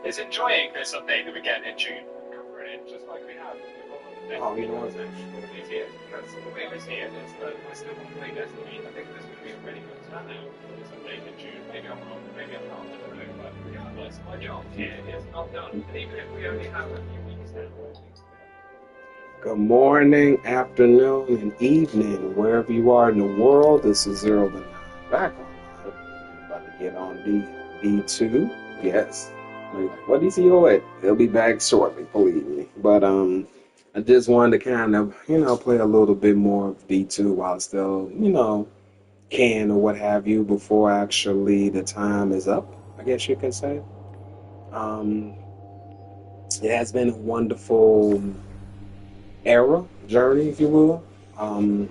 is enjoying this update that we get in June. Cover it, just like we have. Oh, you know what? Because the way I see it is that I still want to play Destiny. I think this would be a really good turnout for this update in June. Maybe I'm wrong, maybe I'm not, I don't know. But regardless, my job here is not done. And even if we only have a few weeks now, Good morning, afternoon, and evening, wherever you are in the world. This is Zero the Nine back online. About to get on D2. Yes. What is he at? He'll be back shortly, believe me. But I just wanted to kind of, play a little bit more of D2 while it's still, can or what have you before actually the time is up, I guess you can say. Um, it has been a wonderful era, journey, if you will. Um,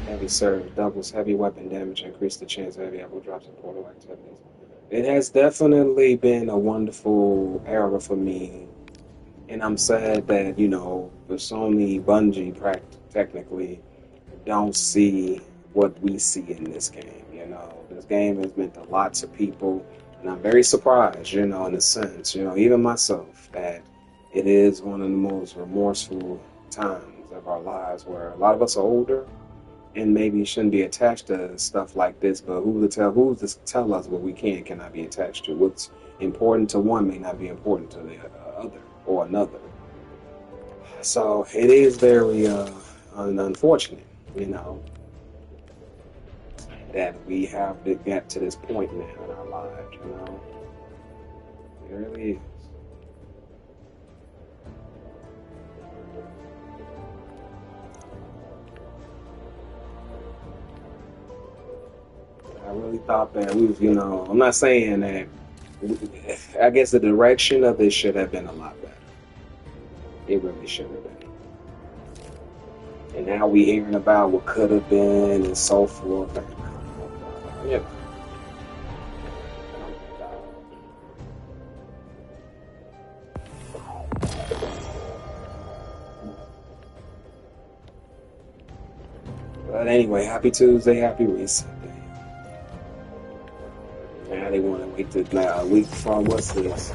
Heavy surge, doubles heavy weapon damage, increase the chance of heavy apple drops and portal activities. It has definitely been a wonderful era for me, and I'm sad that, the Sony Bungie technically don't see what we see in this game. This game has meant a lot to people, and I'm very surprised, in a sense, even myself, that it is one of the most remorseful times of our lives where a lot of us are older and maybe shouldn't be attached to stuff like this, but who's to tell us what we can and cannot be attached to? What's important to one may not be important to the other or another. So it is very unfortunate, that we have to get to this point now in our lives. It really is. I really thought that we was, I'm not saying that. I guess the direction of this should have been a lot better. It really should have been. And now we hearing about what could have been and so forth. Yeah. But anyway, happy Tuesday, happy reset day. Now they want to wait to now a week from what's this?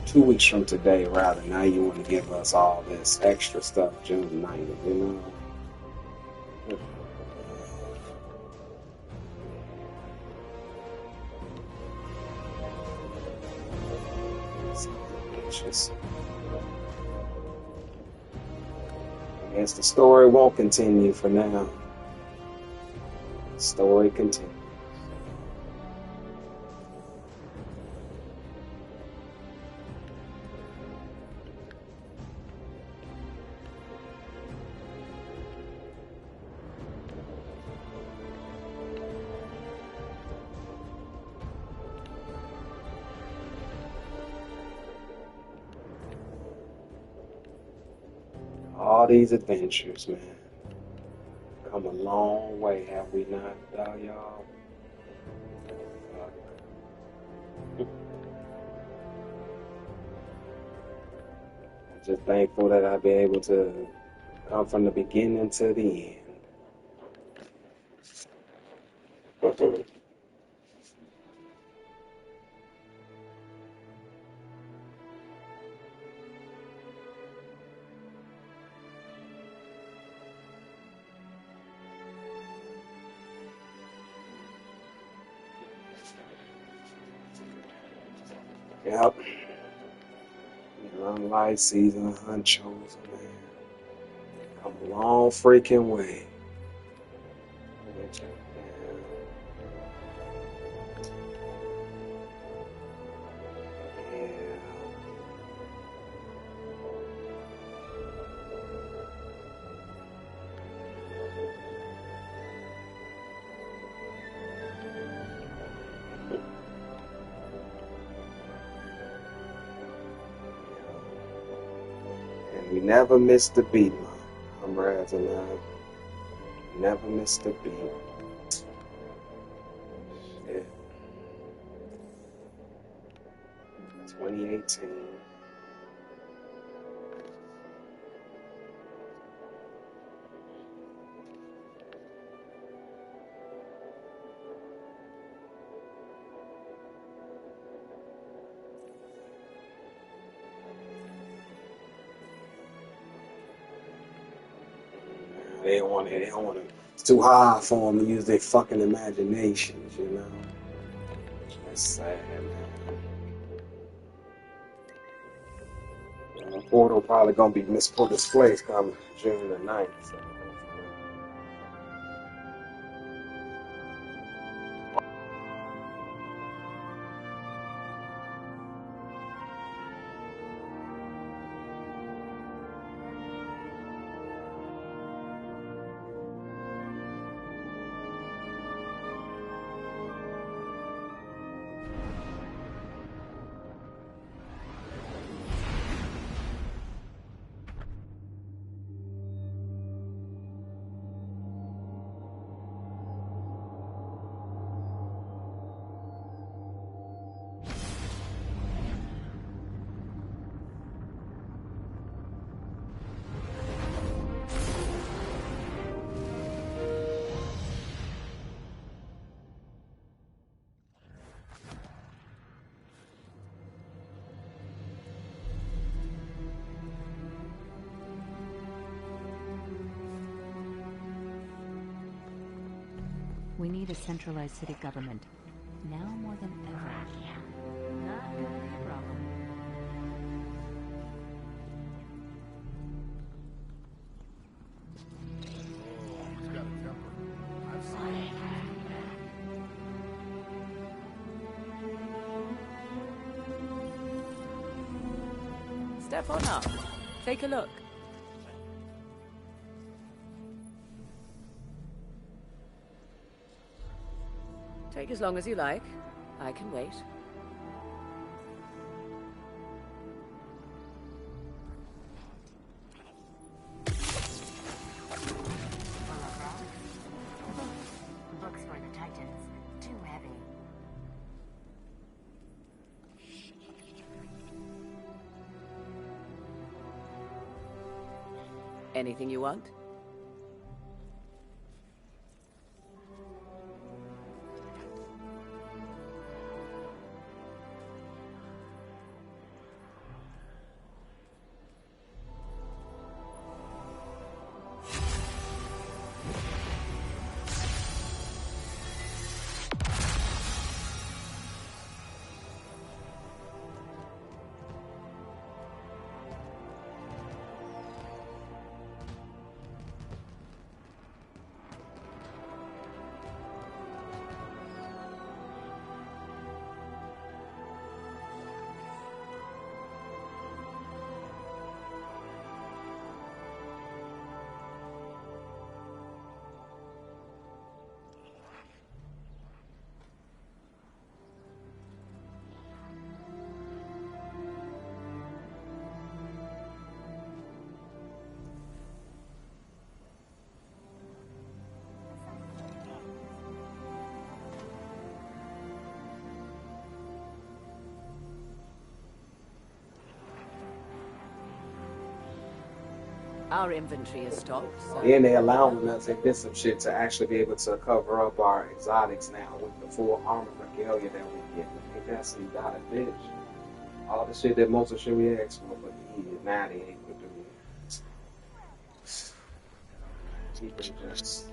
2 weeks from today, rather. Now you want to give us all this extra stuff, June 9th, It's just, I guess the story won't continue for now. The story continues. All these adventures, man. Come a long way, have we not, y'all? I'm just thankful that I've been able to come from the beginning to the end. Yep. Young life season unchosen, man. Come a long freaking way. Yeah. And we never missed a beat, man. I'm rising up. Never missed a beat. Shit. 2018. They don't want to. They don't want to. It's too hard for them to use their fucking imaginations. You know. That's sad, man. Portal probably gonna be misplaced displays come June the 9th. So. We need a centralized city government, now more than ever. Not gonna be a problem. He's got a temper. I've seen it. Step on up. Take a look. Take as long as you like. I can wait. Books for the Titans. Too heavy. Anything you want? Our inventory is stocked, so... And they allowing us, they did some shit to actually be able to cover up our exotics now with the full armor regalia that we get. Ain't that some dot of bitch? All the shit that most of shit we asked for, but now they ain't put them in. People just...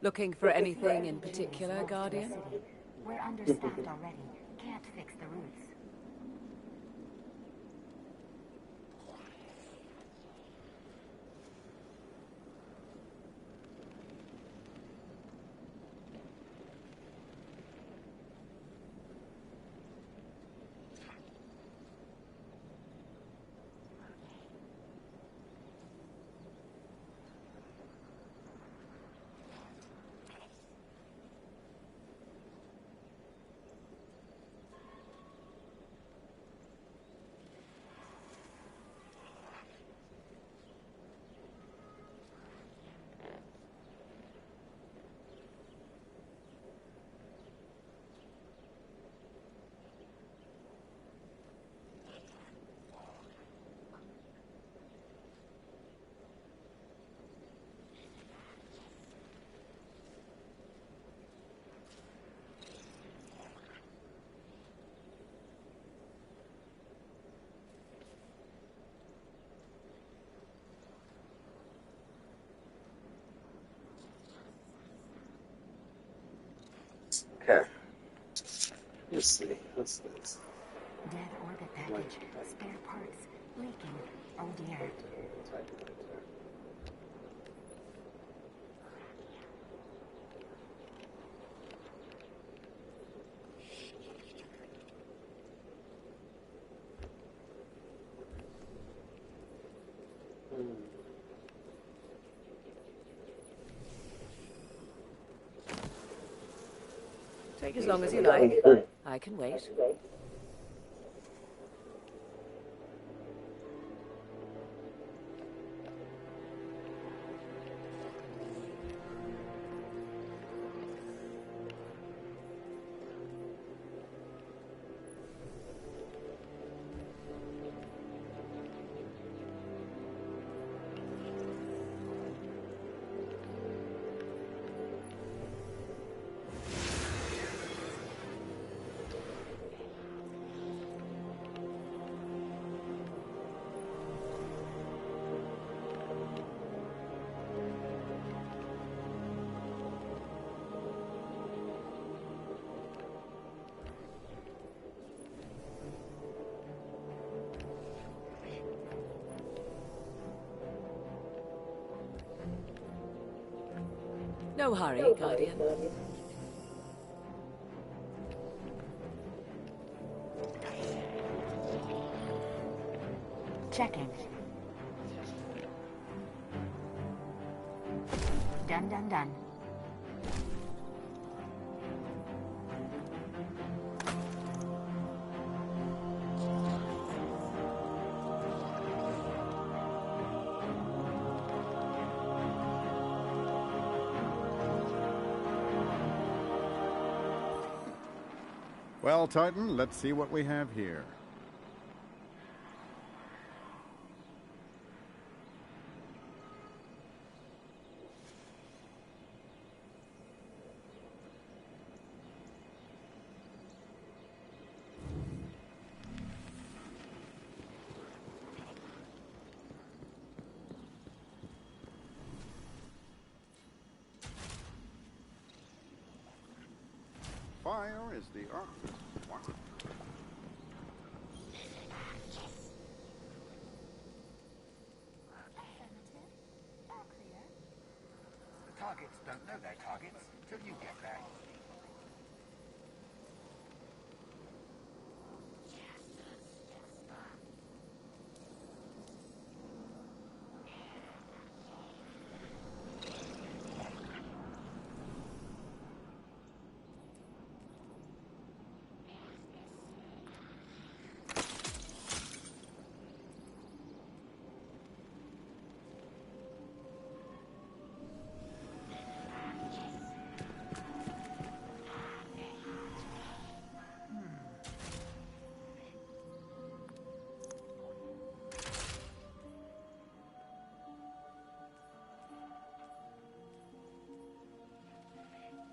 Looking for anything in particular, Guardian? We're understaffed already. Can't fix the roofs. Okay. Let's see. What's this? Dead orbit package. Spare parts. Leaking. Oh dear. Take as long as you like. I can wait. No hurry, Guardian. Checking. Done. Well, Titan, let's see what we have here. Fire is the Earth's one. The targets don't know they're targets till you get there.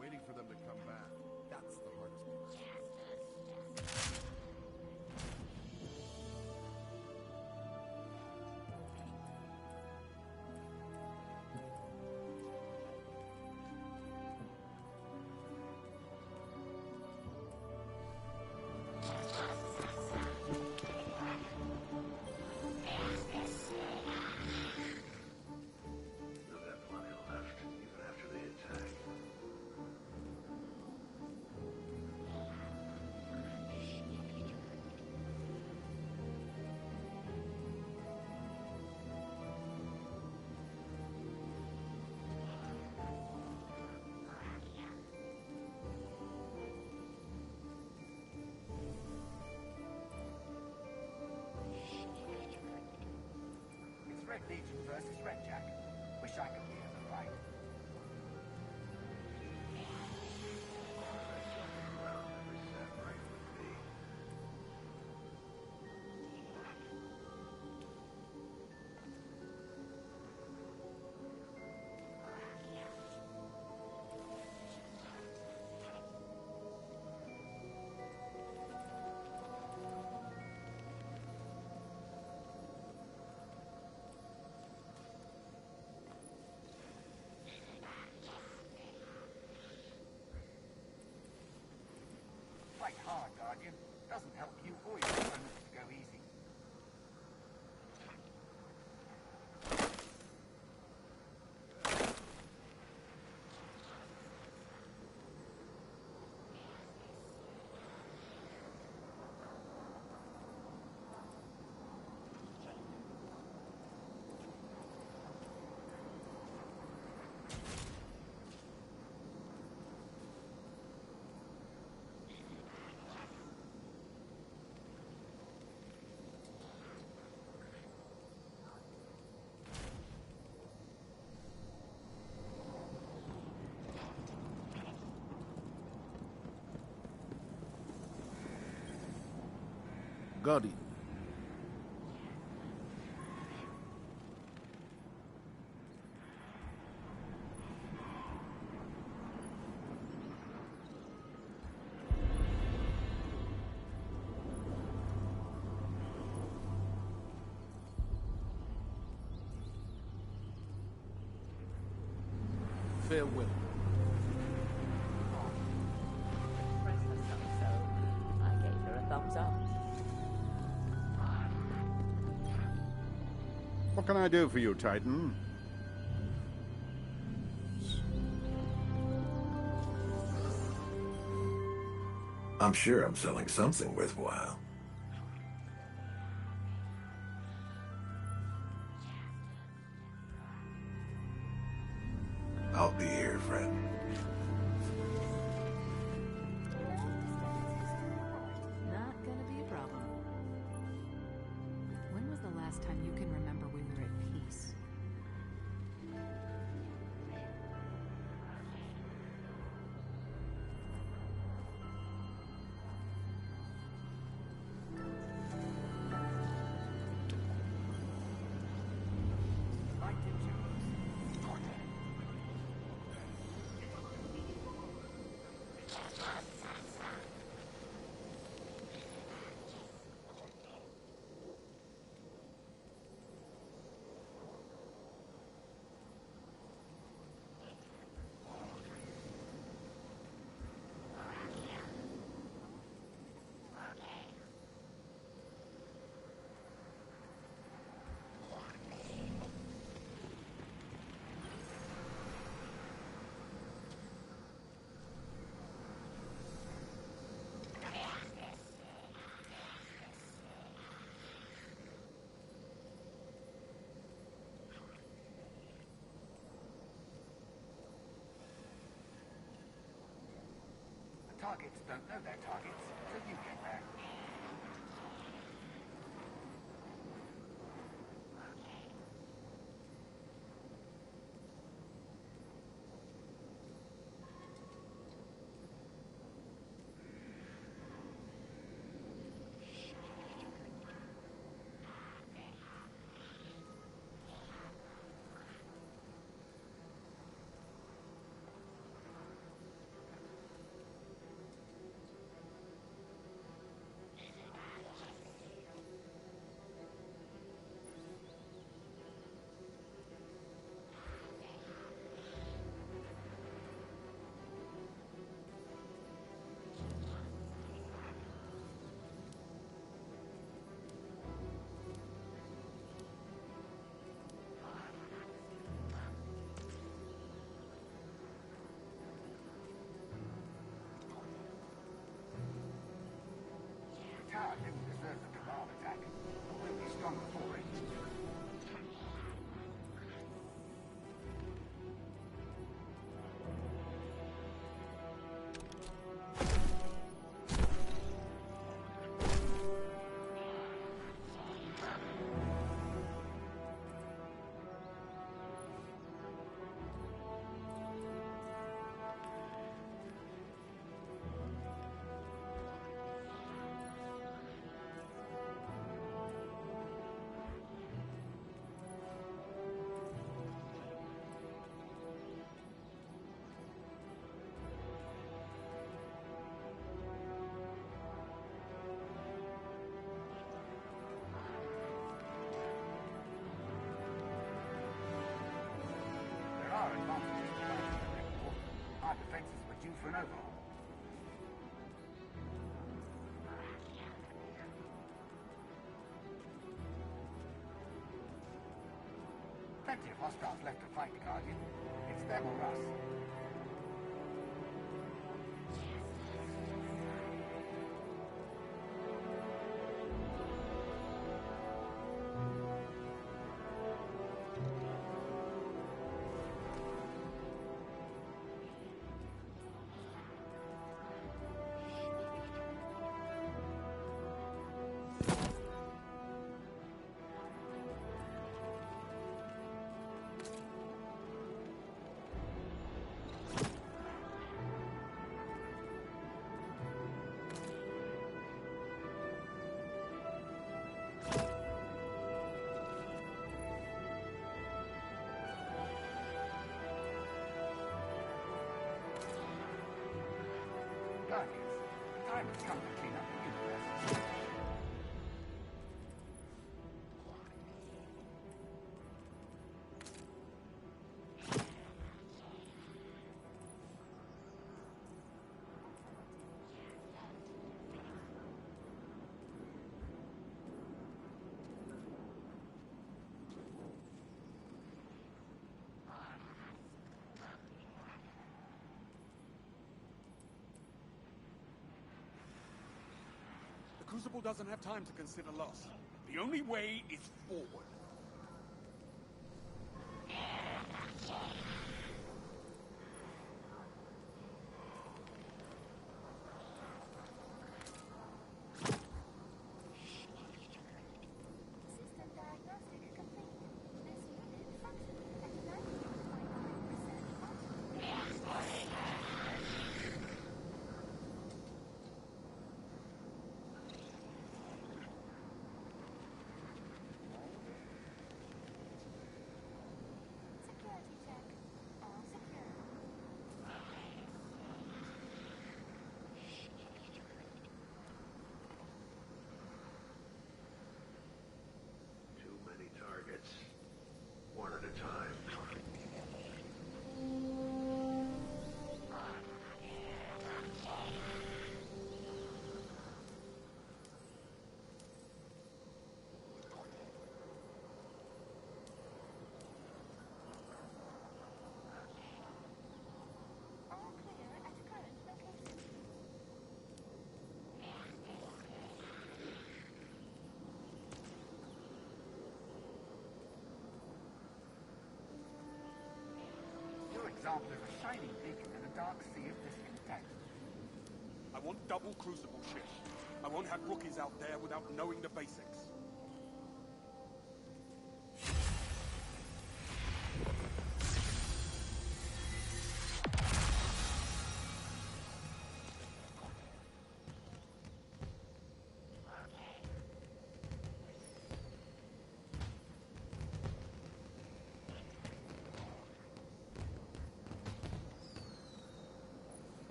Waiting for them to come back. That's the hardest part. It's Red Legion versus Red Jack. Wish I could be in the fight. hard, Guardian. Doesn't help you or your opponents to go easy. Guardian. Farewell. Impressed herself, so I gave her a thumbs up. What can I do for you, Titan? I'm sure I'm selling something worthwhile. I'll be here, friend. Not gonna be a problem. When was the last time you can remember we were at peace? Light is yours. The targets don't know their targets, so you get there. The tower didn't deserve the cabal attack, but we'll be stronger for it. There are advantages to fighting a rebel. Our defenses were due for an overhaul. Plenty of hostiles left to fight, Guardian. It's them or us. Guardians, the time has come to clean up the universe. The Crucible doesn't have time to consider loss. The only way is forward. System diagnostic complete. This unit functioning at 99.9%. Security check. All secure. Too many targets. One at a time. All clear at current location. Your example is a shining beacon in a dark sea of discontent. I want double Crucible shifts. I won't have rookies out there without knowing the basics.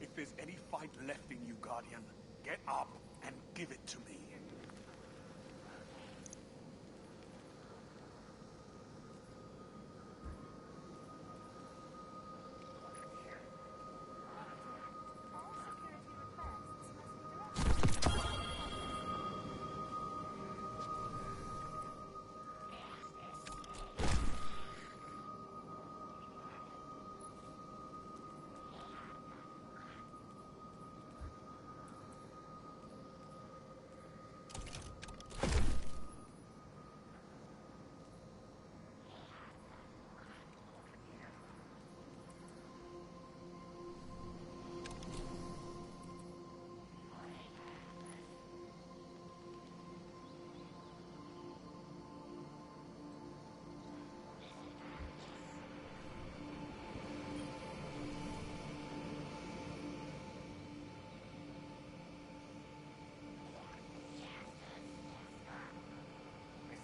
If there's any fight left in you, Guardian, get up and give it to me. All security requests must be directed.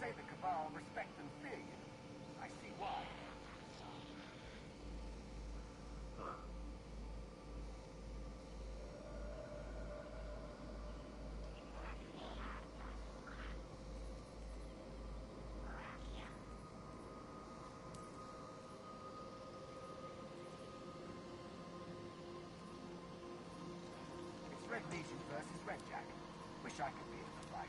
say the Cabal respect and fear you. I see why. It's Red Legion versus Red Jack. Wish I could be in the fight.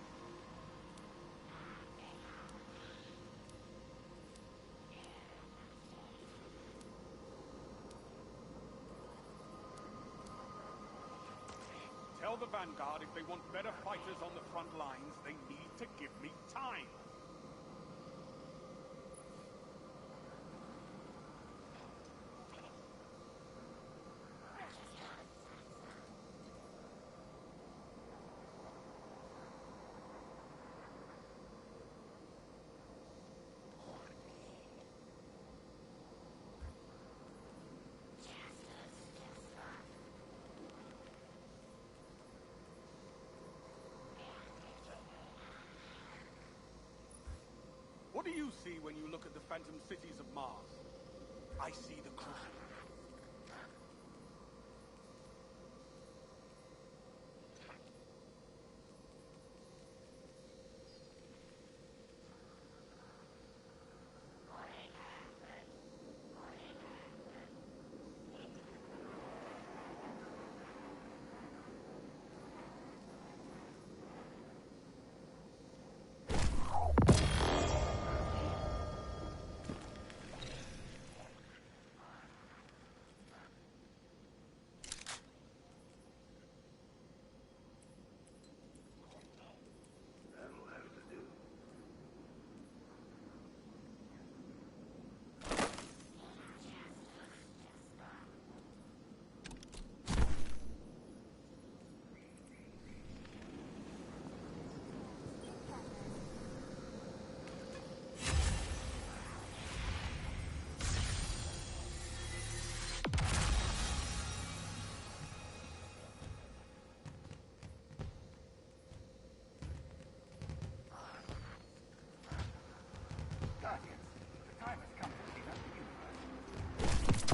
Tell the Vanguard if they want better fighters on the front lines, they need to give me time. What do you see when you look at the phantom cities of Mars? I see the Crucible. That'll have to do. Guardians, the time has come to clean up the universe.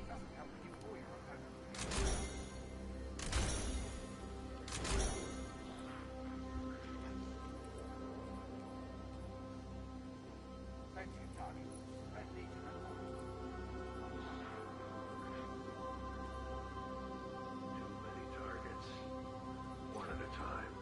Doesn't come with you or your opponent. Plenty of targets. Red Legion. Too many targets. One at a time.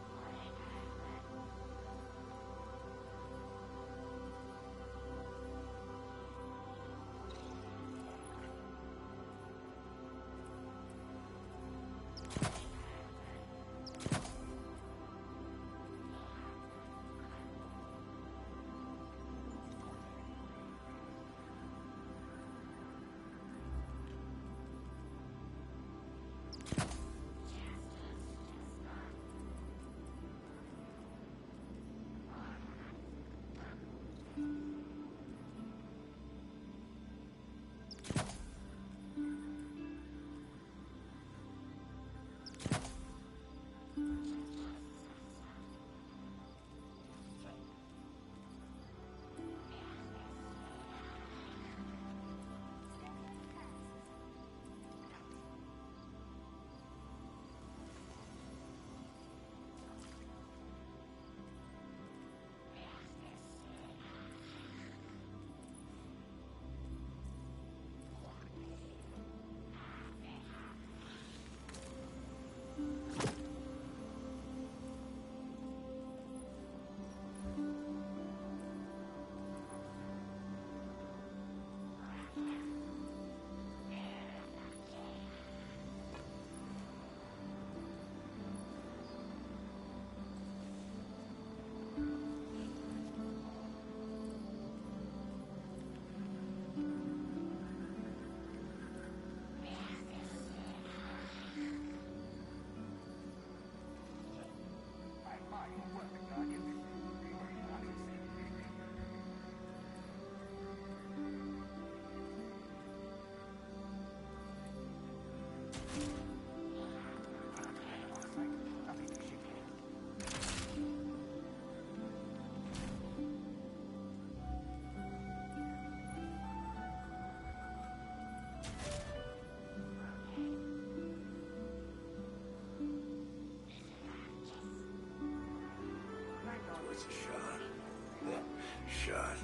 shot.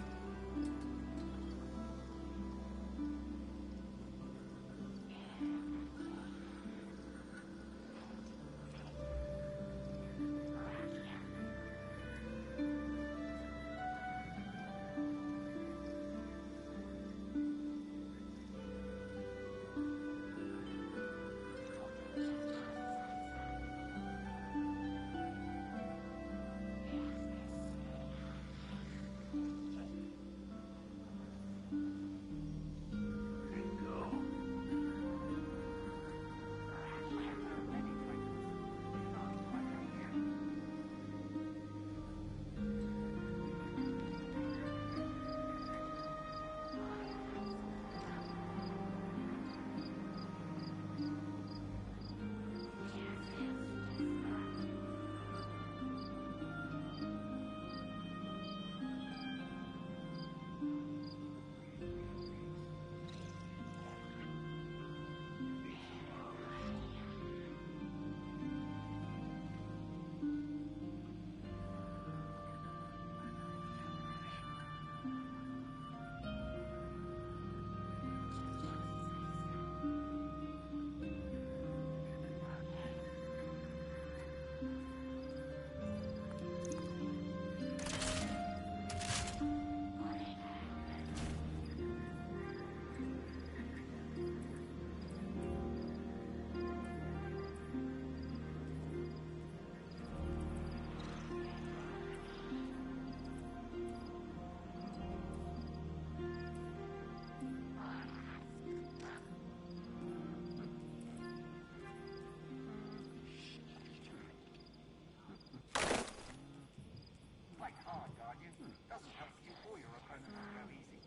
Fight hard, Guardian. Doesn't help you or your opponent to go easy.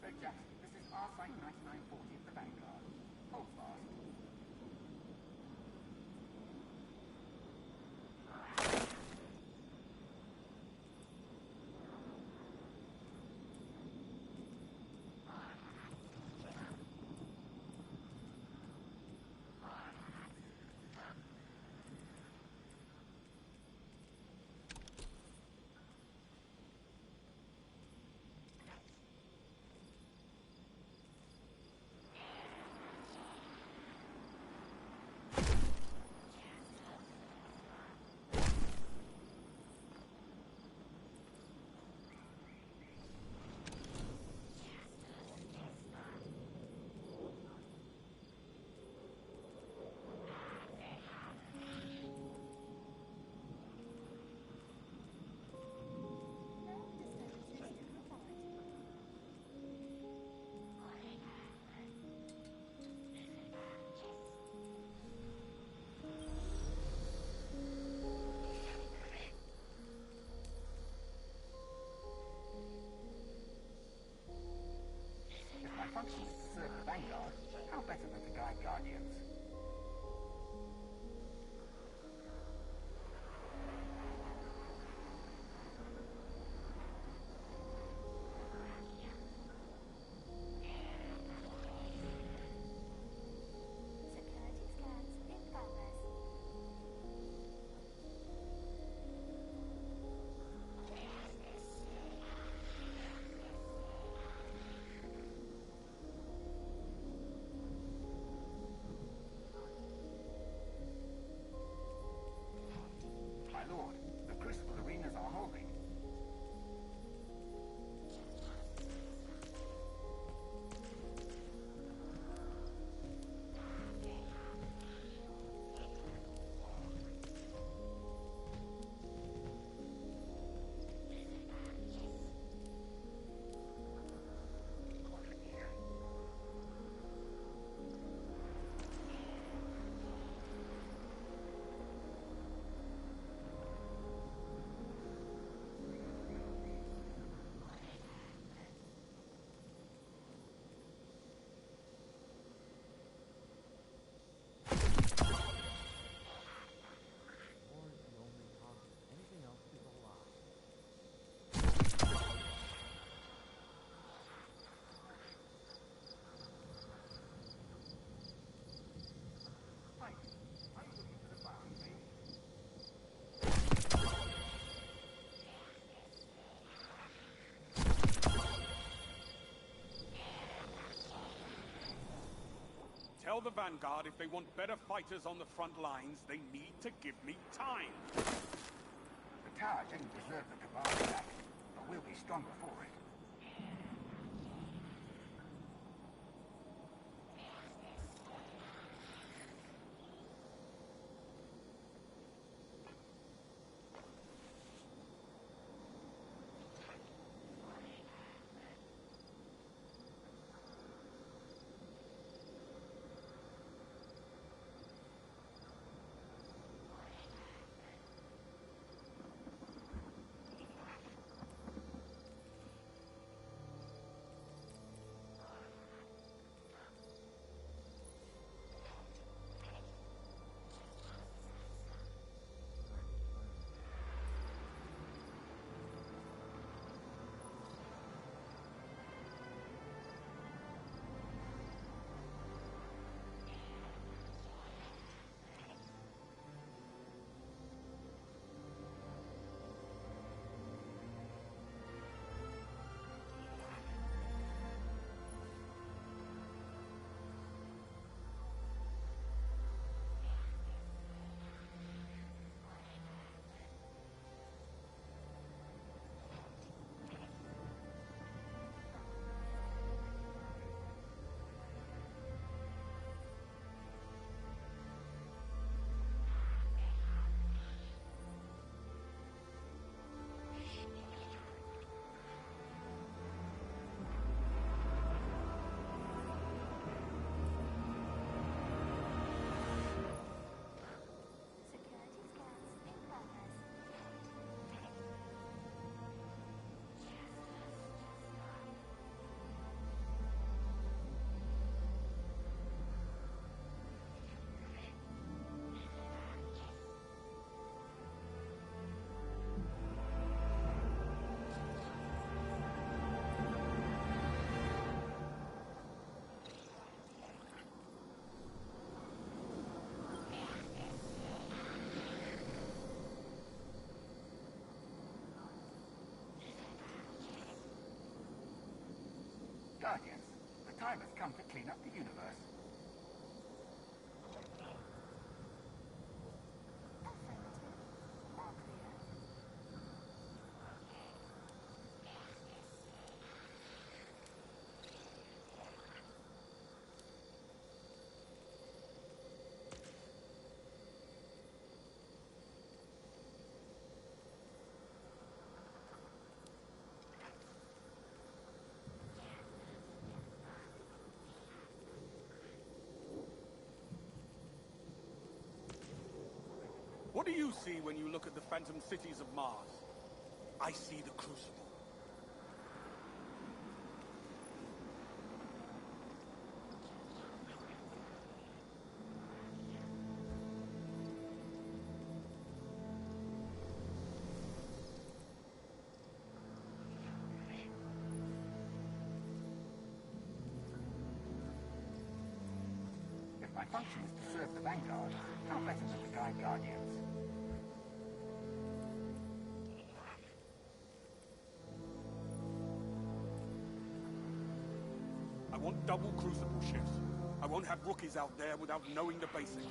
Red Jack, this is our site 9940 of the Vanguard. Hold fast. If my function is to serve the Vanguard, how better than to guide Guardians? Security scans in progress. My lord, the crucible arenas are holding. Tell the Vanguard if they want better fighters on the front lines, they need to give me time. The tower didn't deserve the command attack, but we'll be stronger for it. Security scans in progress. Guardians, the time has come to clean up the universe. Affirmative. All clear. What do you see when you look at the phantom cities of Mars? I see the Crucible. If my function is to serve the Vanguard, how better than to guide Guardians? I want double crucible shifts. I won't have rookies out there without knowing the basics.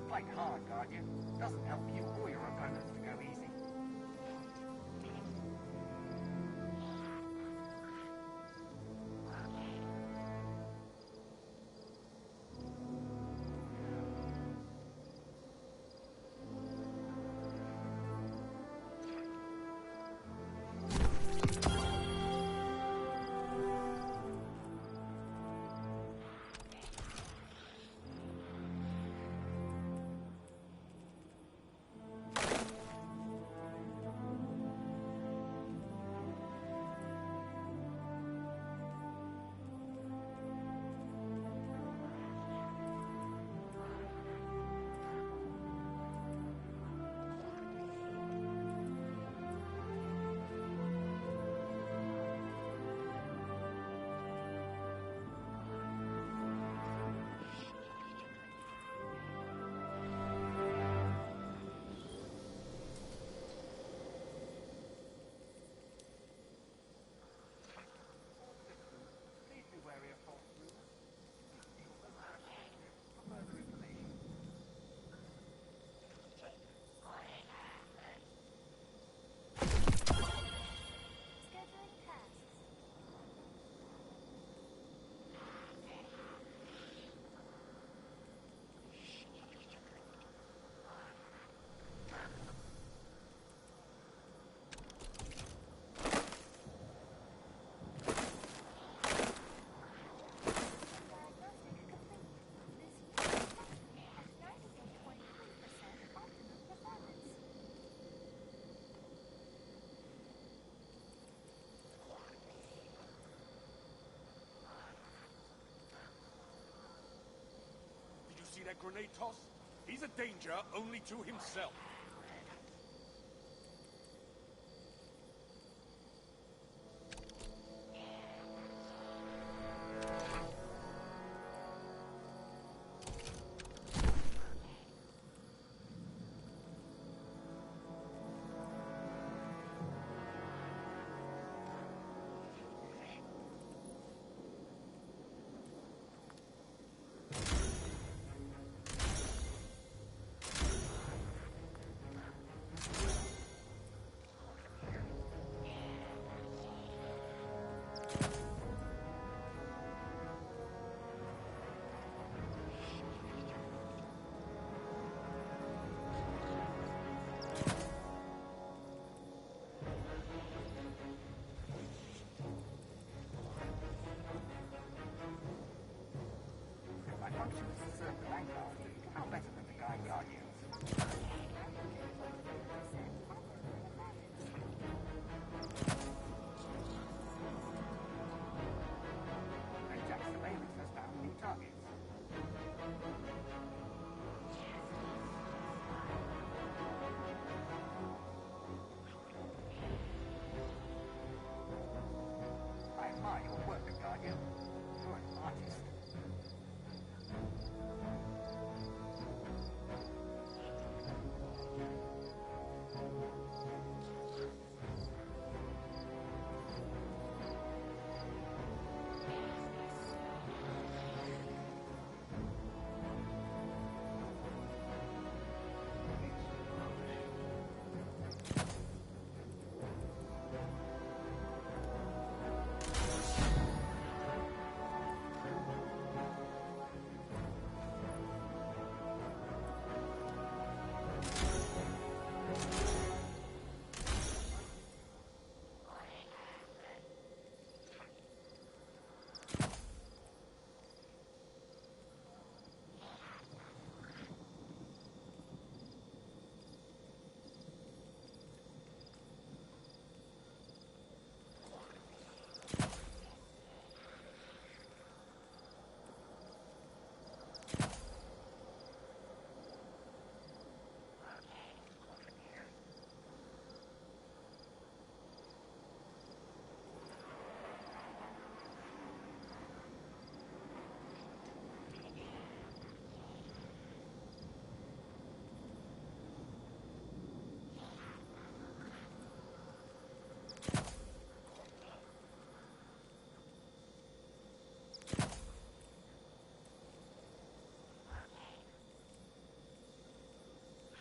Fight hard, Guardian. Doesn't help you or your opponents to go easy. grenade toss? He's a danger only to himself. My function is to serve the Vanguard. How better than the Guard Guardians? And Jack Surveillance has found new targets. I admire your work, Guardian. You're an artist.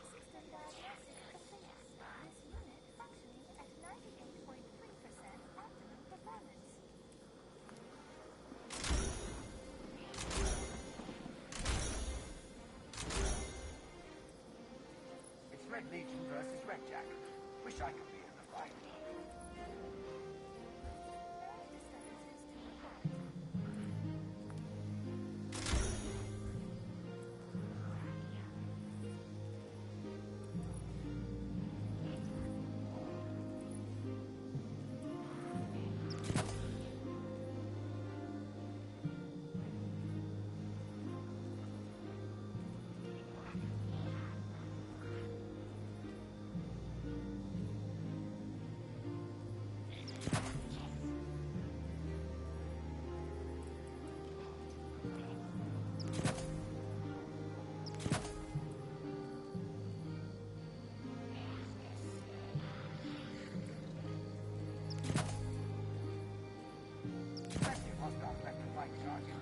System diagnosis complete. This unit functioning at 98.3% optimum performance. It's Red Legion versus Red Jack. Wish I could be in the fight. Disturbances to report. Plenty of hostiles left to fight, Guardian.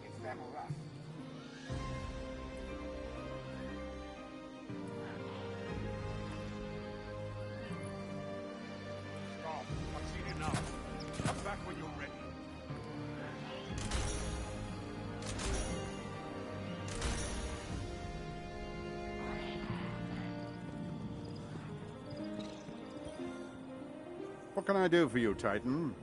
It's them or us. Stop. I've seen enough. Come back when you're ready. What can I do for you, Titan?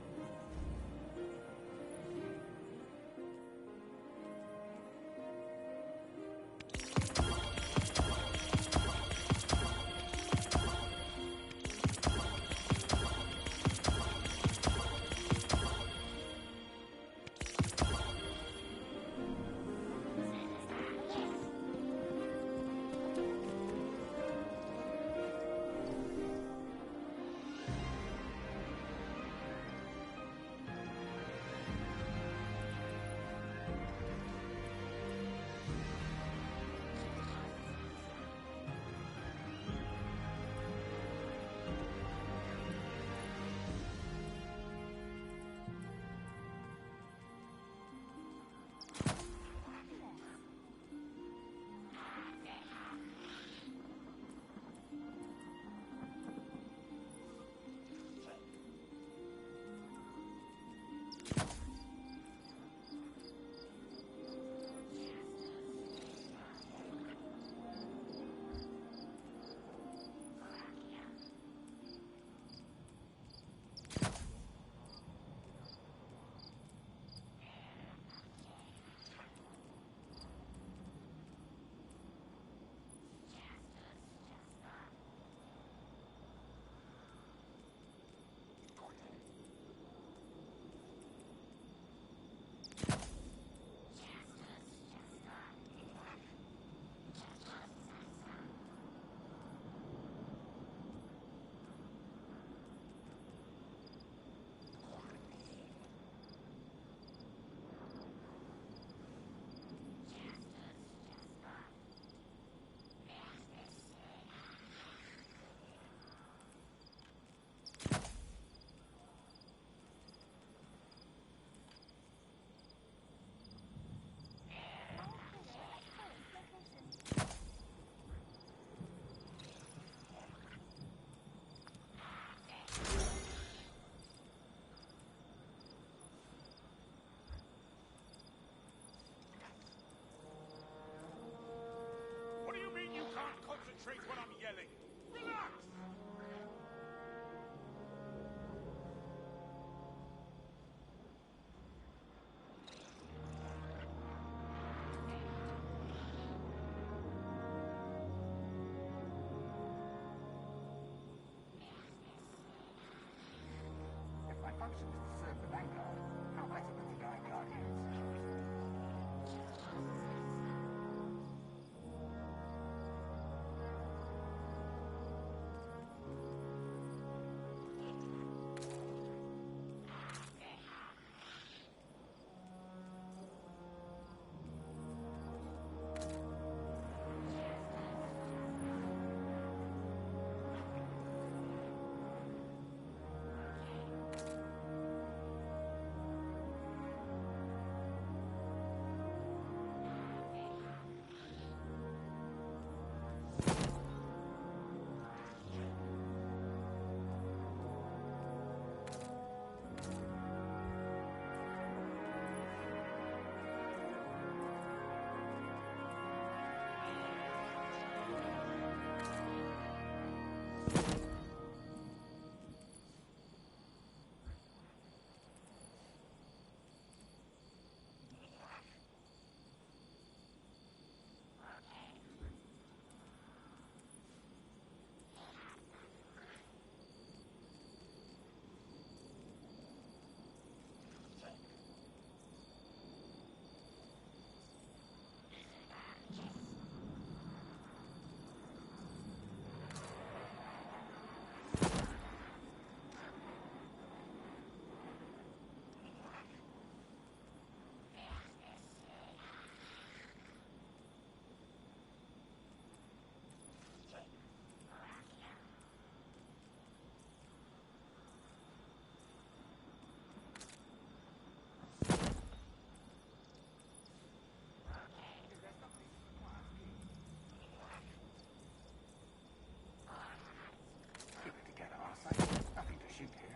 Keep it together, Arcite. Nothing to shoot here.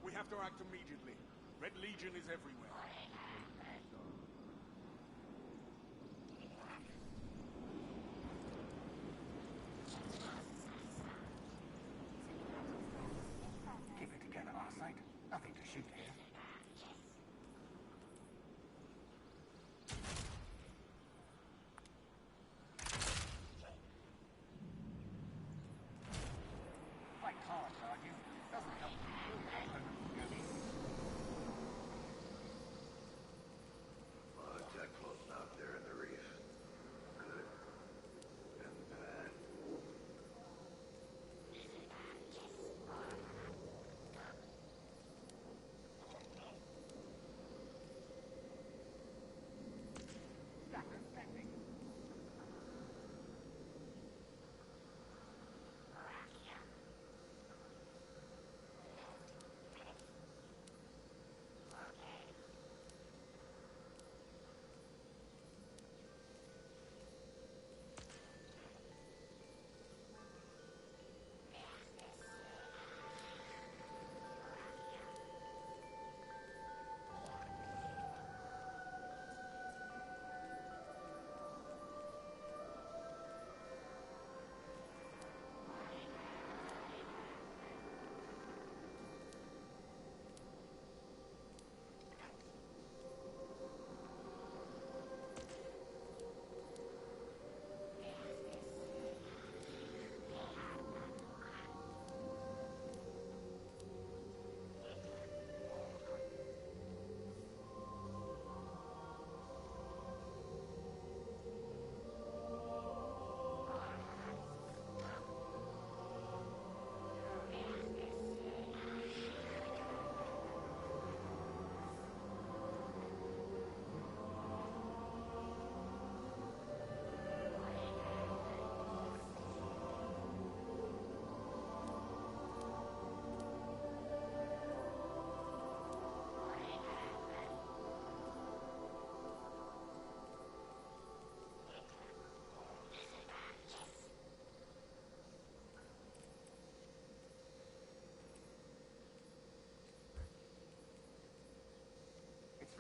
We have to act immediately. Red Legion is everywhere. Keep it together, Arcite. Nothing to shoot here. Fight hard, Guardian. Doesn't help to kill your opponent's goodies.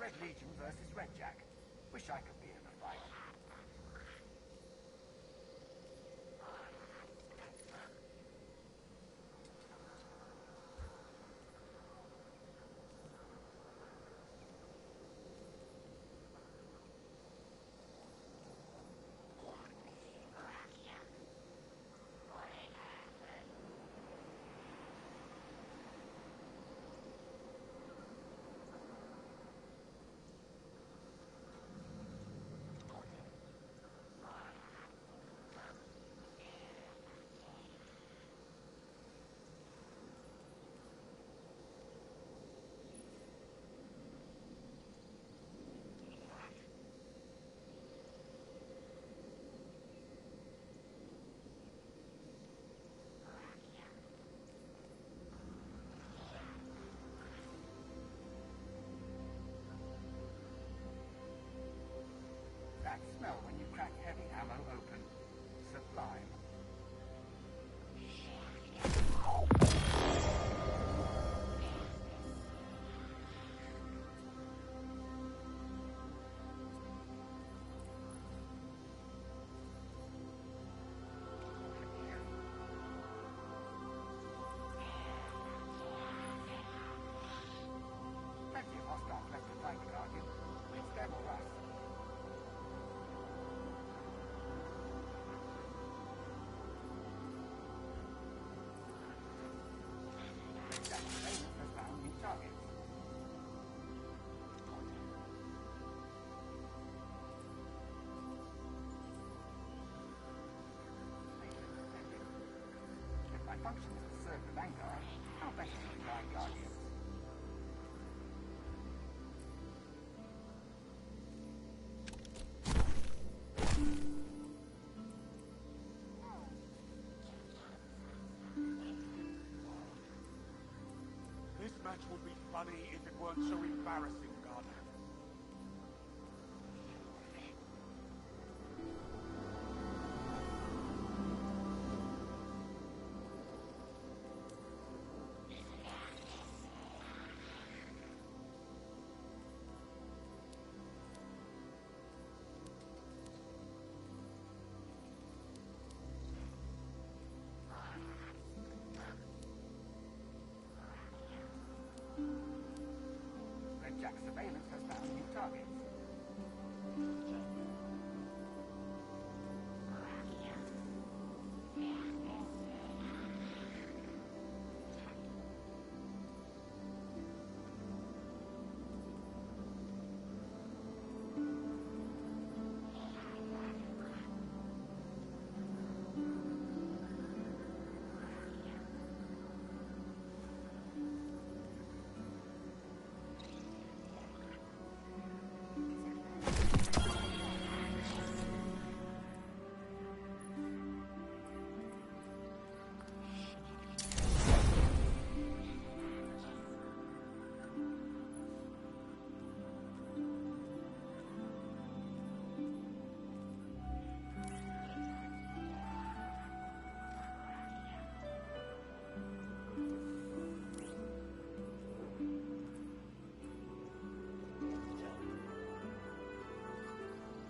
Red Legion versus Red Jack. Wish I could be in the fight. That smell when you crack heavy ammo open. Sublime. Plenty of hostiles left to fight, Guardian. It's them or us. Jack surveillance has found new targets. If my function is to serve the Vanguard, how better to guide Guardians? This match would be funny if it weren't so embarrassing, Garner. Red Jack surveillance has found new targets.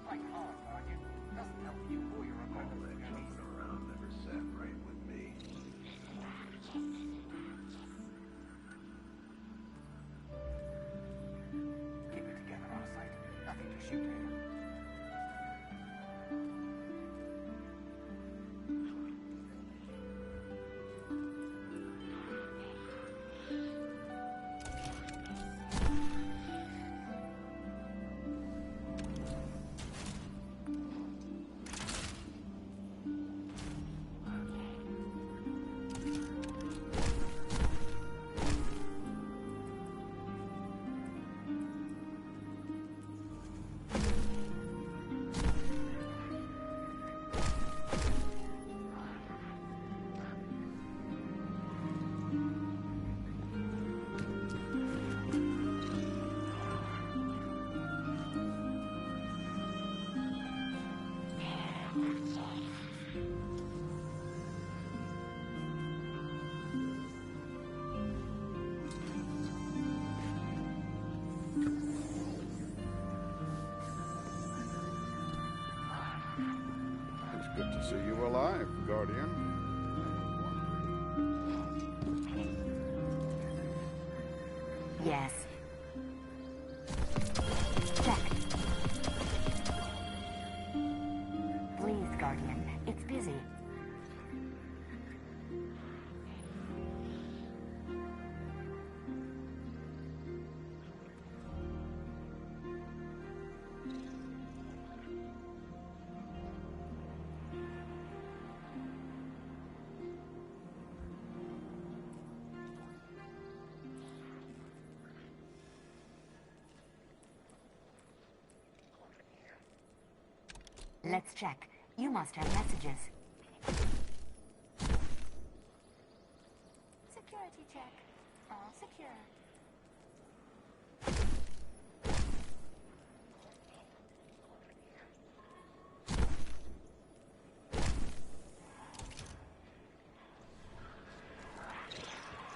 Fight hard, Guardian. Doesn't help you or your All opponents that to go jumping easy. around never sat right with me. Keep it together, Arcite. Nothing to shoot here. Good to see you alive, Guardian. Yes. Check. Please, Guardian. It's busy. Let's check. You must have messages. Security check. All secure.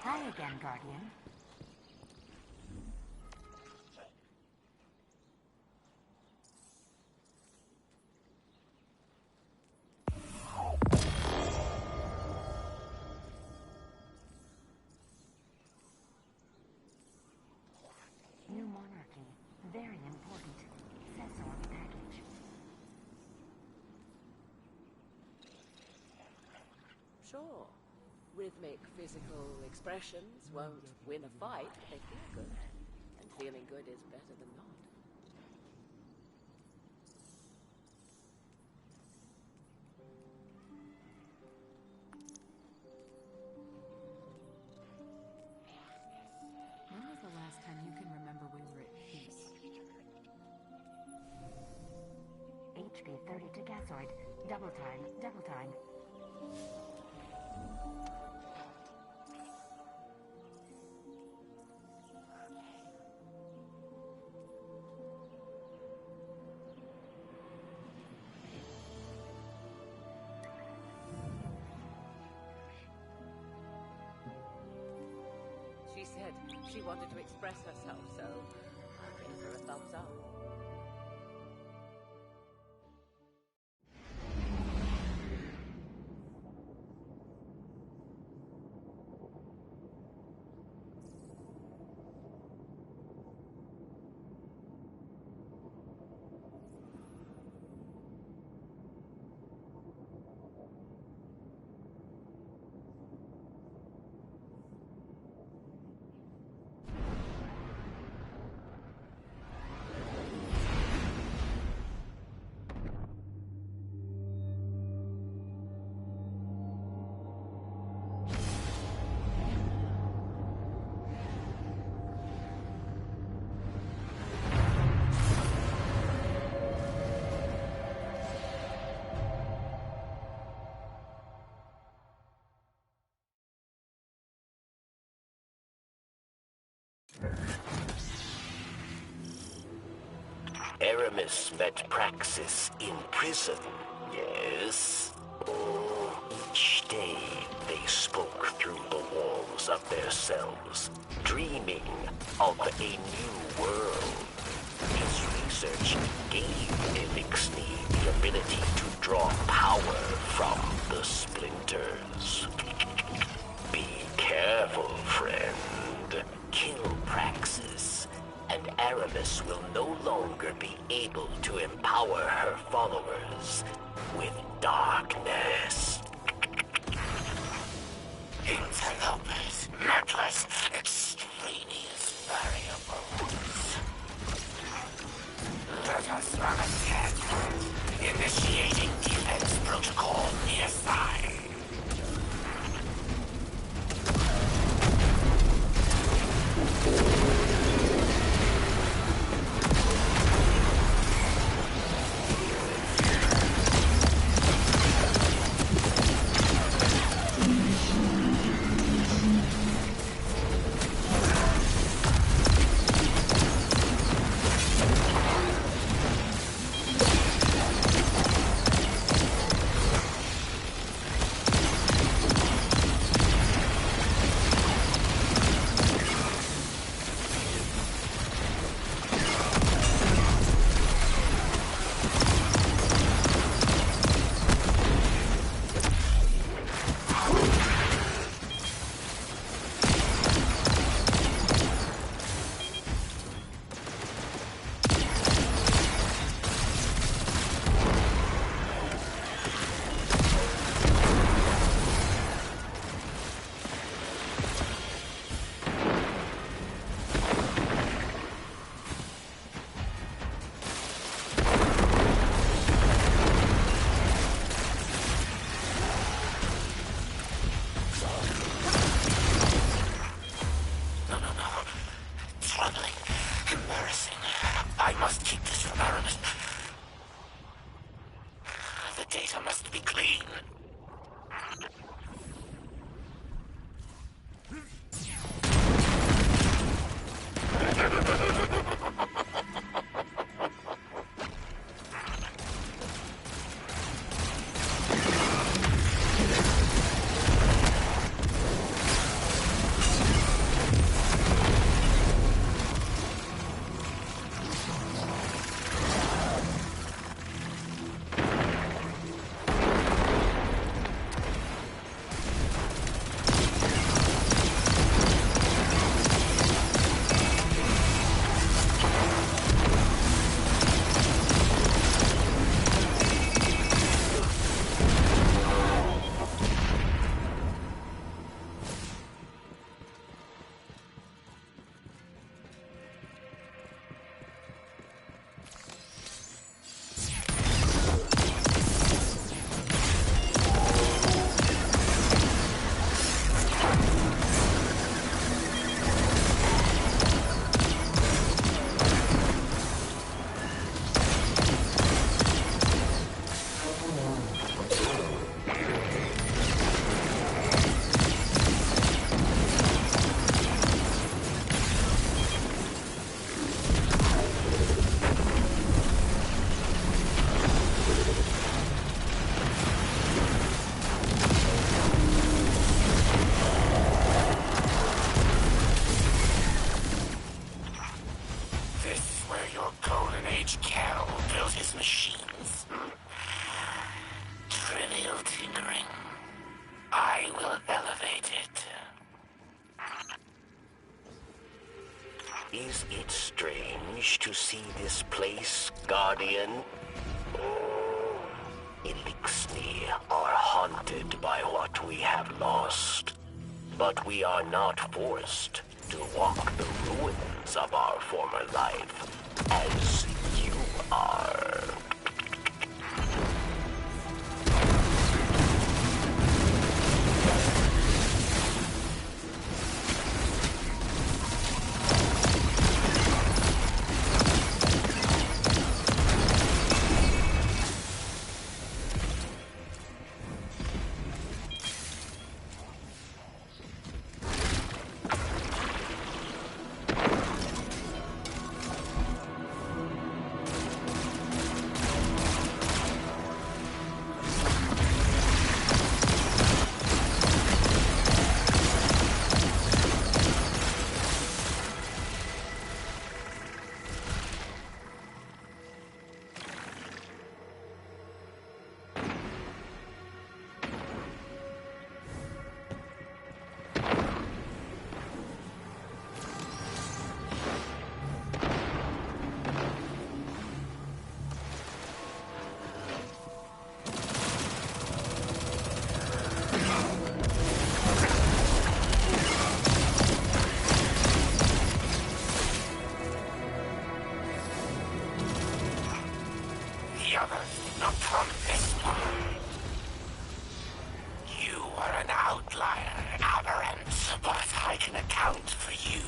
Hi again, Guardian. New monarchy. Very important. Says so on the package. Sure. Rhythmic physical expressions won't win a fight, but they feel good. And feeling good is better than not. When was the last time you can remember we were at peace? HP 30 to gasoid. Double time, double time. She said she wanted to express herself, so I gave her a thumbs up. Aramis met Praxis in prison, yes? Oh, each day they spoke through the walls of their cells, dreaming of a new world. His research gave Elixni the ability to draw power from the splinters. Be careful, friend. Kill Praxis, and Aramis will no longer be able to empower her followers with darkness. Interlopers, nutless, extraneous variables. Let us run a test. Initiating defense protocol near side. data must be clean. Is it strange to see this place, Guardian? Elixir are haunted by what we have lost. But we are not forced to walk the ruins of our former life, as you are. Not from this one. You are an outlier, Aberrant, but I can account for you.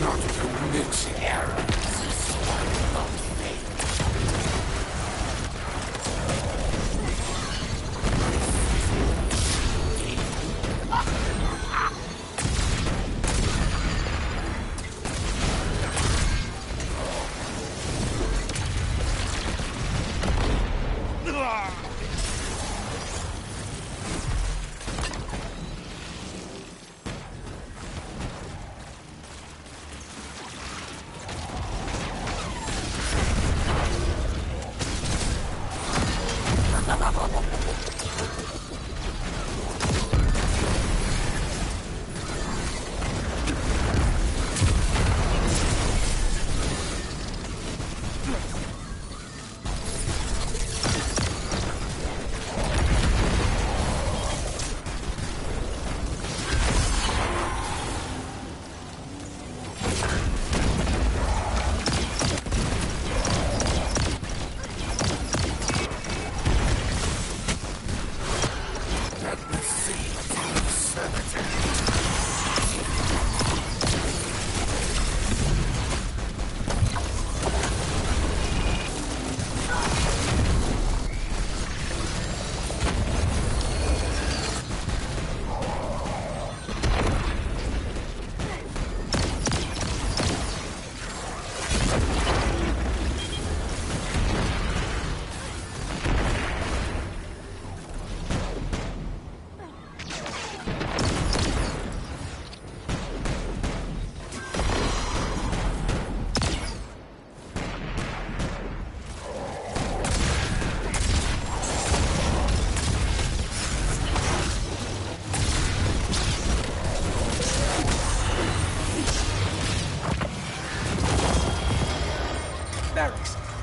not commit errors is one of fate.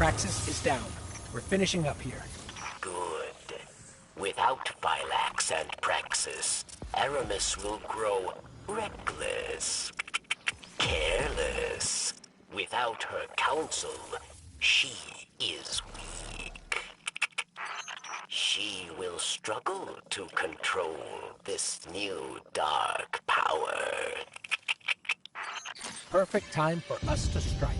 Praxis is down. We're finishing up here. Good. Without Phylax and Praxis, Aramis will grow reckless, careless. Without her counsel, she is weak. She will struggle to control this new dark power. Perfect time for us to strike.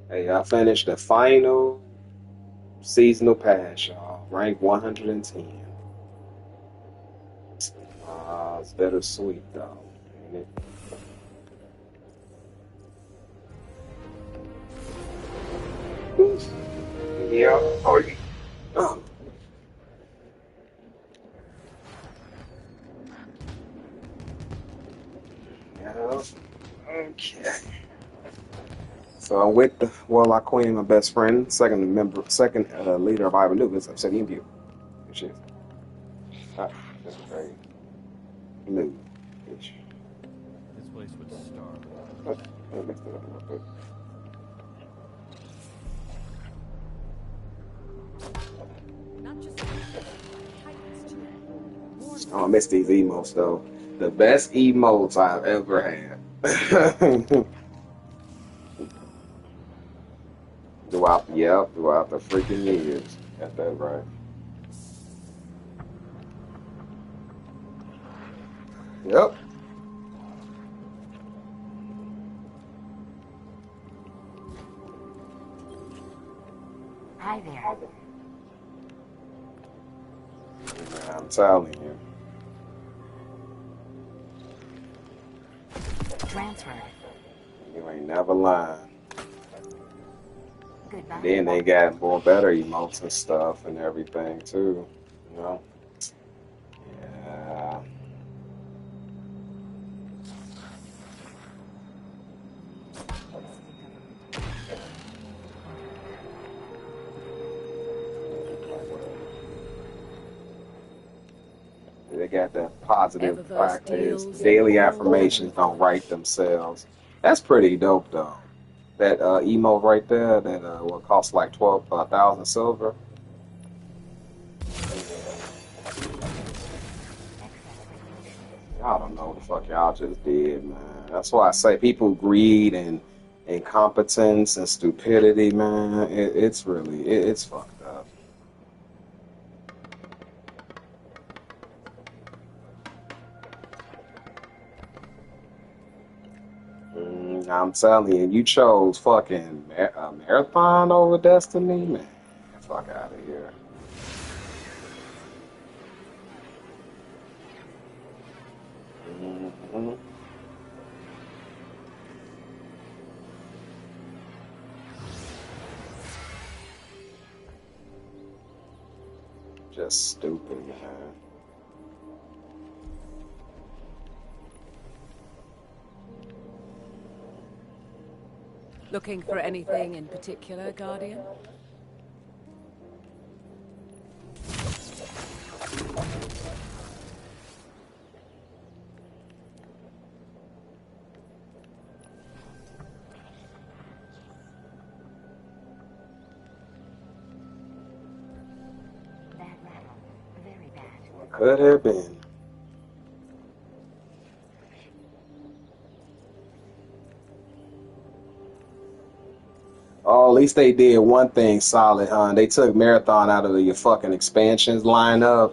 Hey, I finished the final seasonal pass, y'all. Rank 110. It's bittersweet, though. Ain't it? Yeah. Oh, yeah. Oh. Yeah. Okay. So I'm with the Warlock Queen, my best friend, second leader of Ivan Lucas of City View. Which is that's very new. Ish. This place would starve. I messed it up a little bit. Oh, I miss these emotes though. The best emotes I've ever had. throughout the freaking years. Got that right. Yep. Hi there. I'm telling you. Transferred. You ain't never lying. Goodbye. And then they got more better emotes and stuff and everything too. You know? Yeah. They got that positive practice. Daily affirmations don't write themselves. That's pretty dope though. That emote right there, that what costs like 12,000 silver. Y'all don't know what the fuck y'all just did, man. That's why I say people greed and incompetence and stupidity, man. It's really it's fucked up. I'm telling you, you chose fucking marathon over Destiny, man. Get the fuck out of here. Mm-hmm. Just stupid, man. Looking for anything in particular, Guardian? Bad rattle. Very bad. Could have been. Oh, at least they did one thing solid, huh? They took Marathon out of your fucking expansions lineup.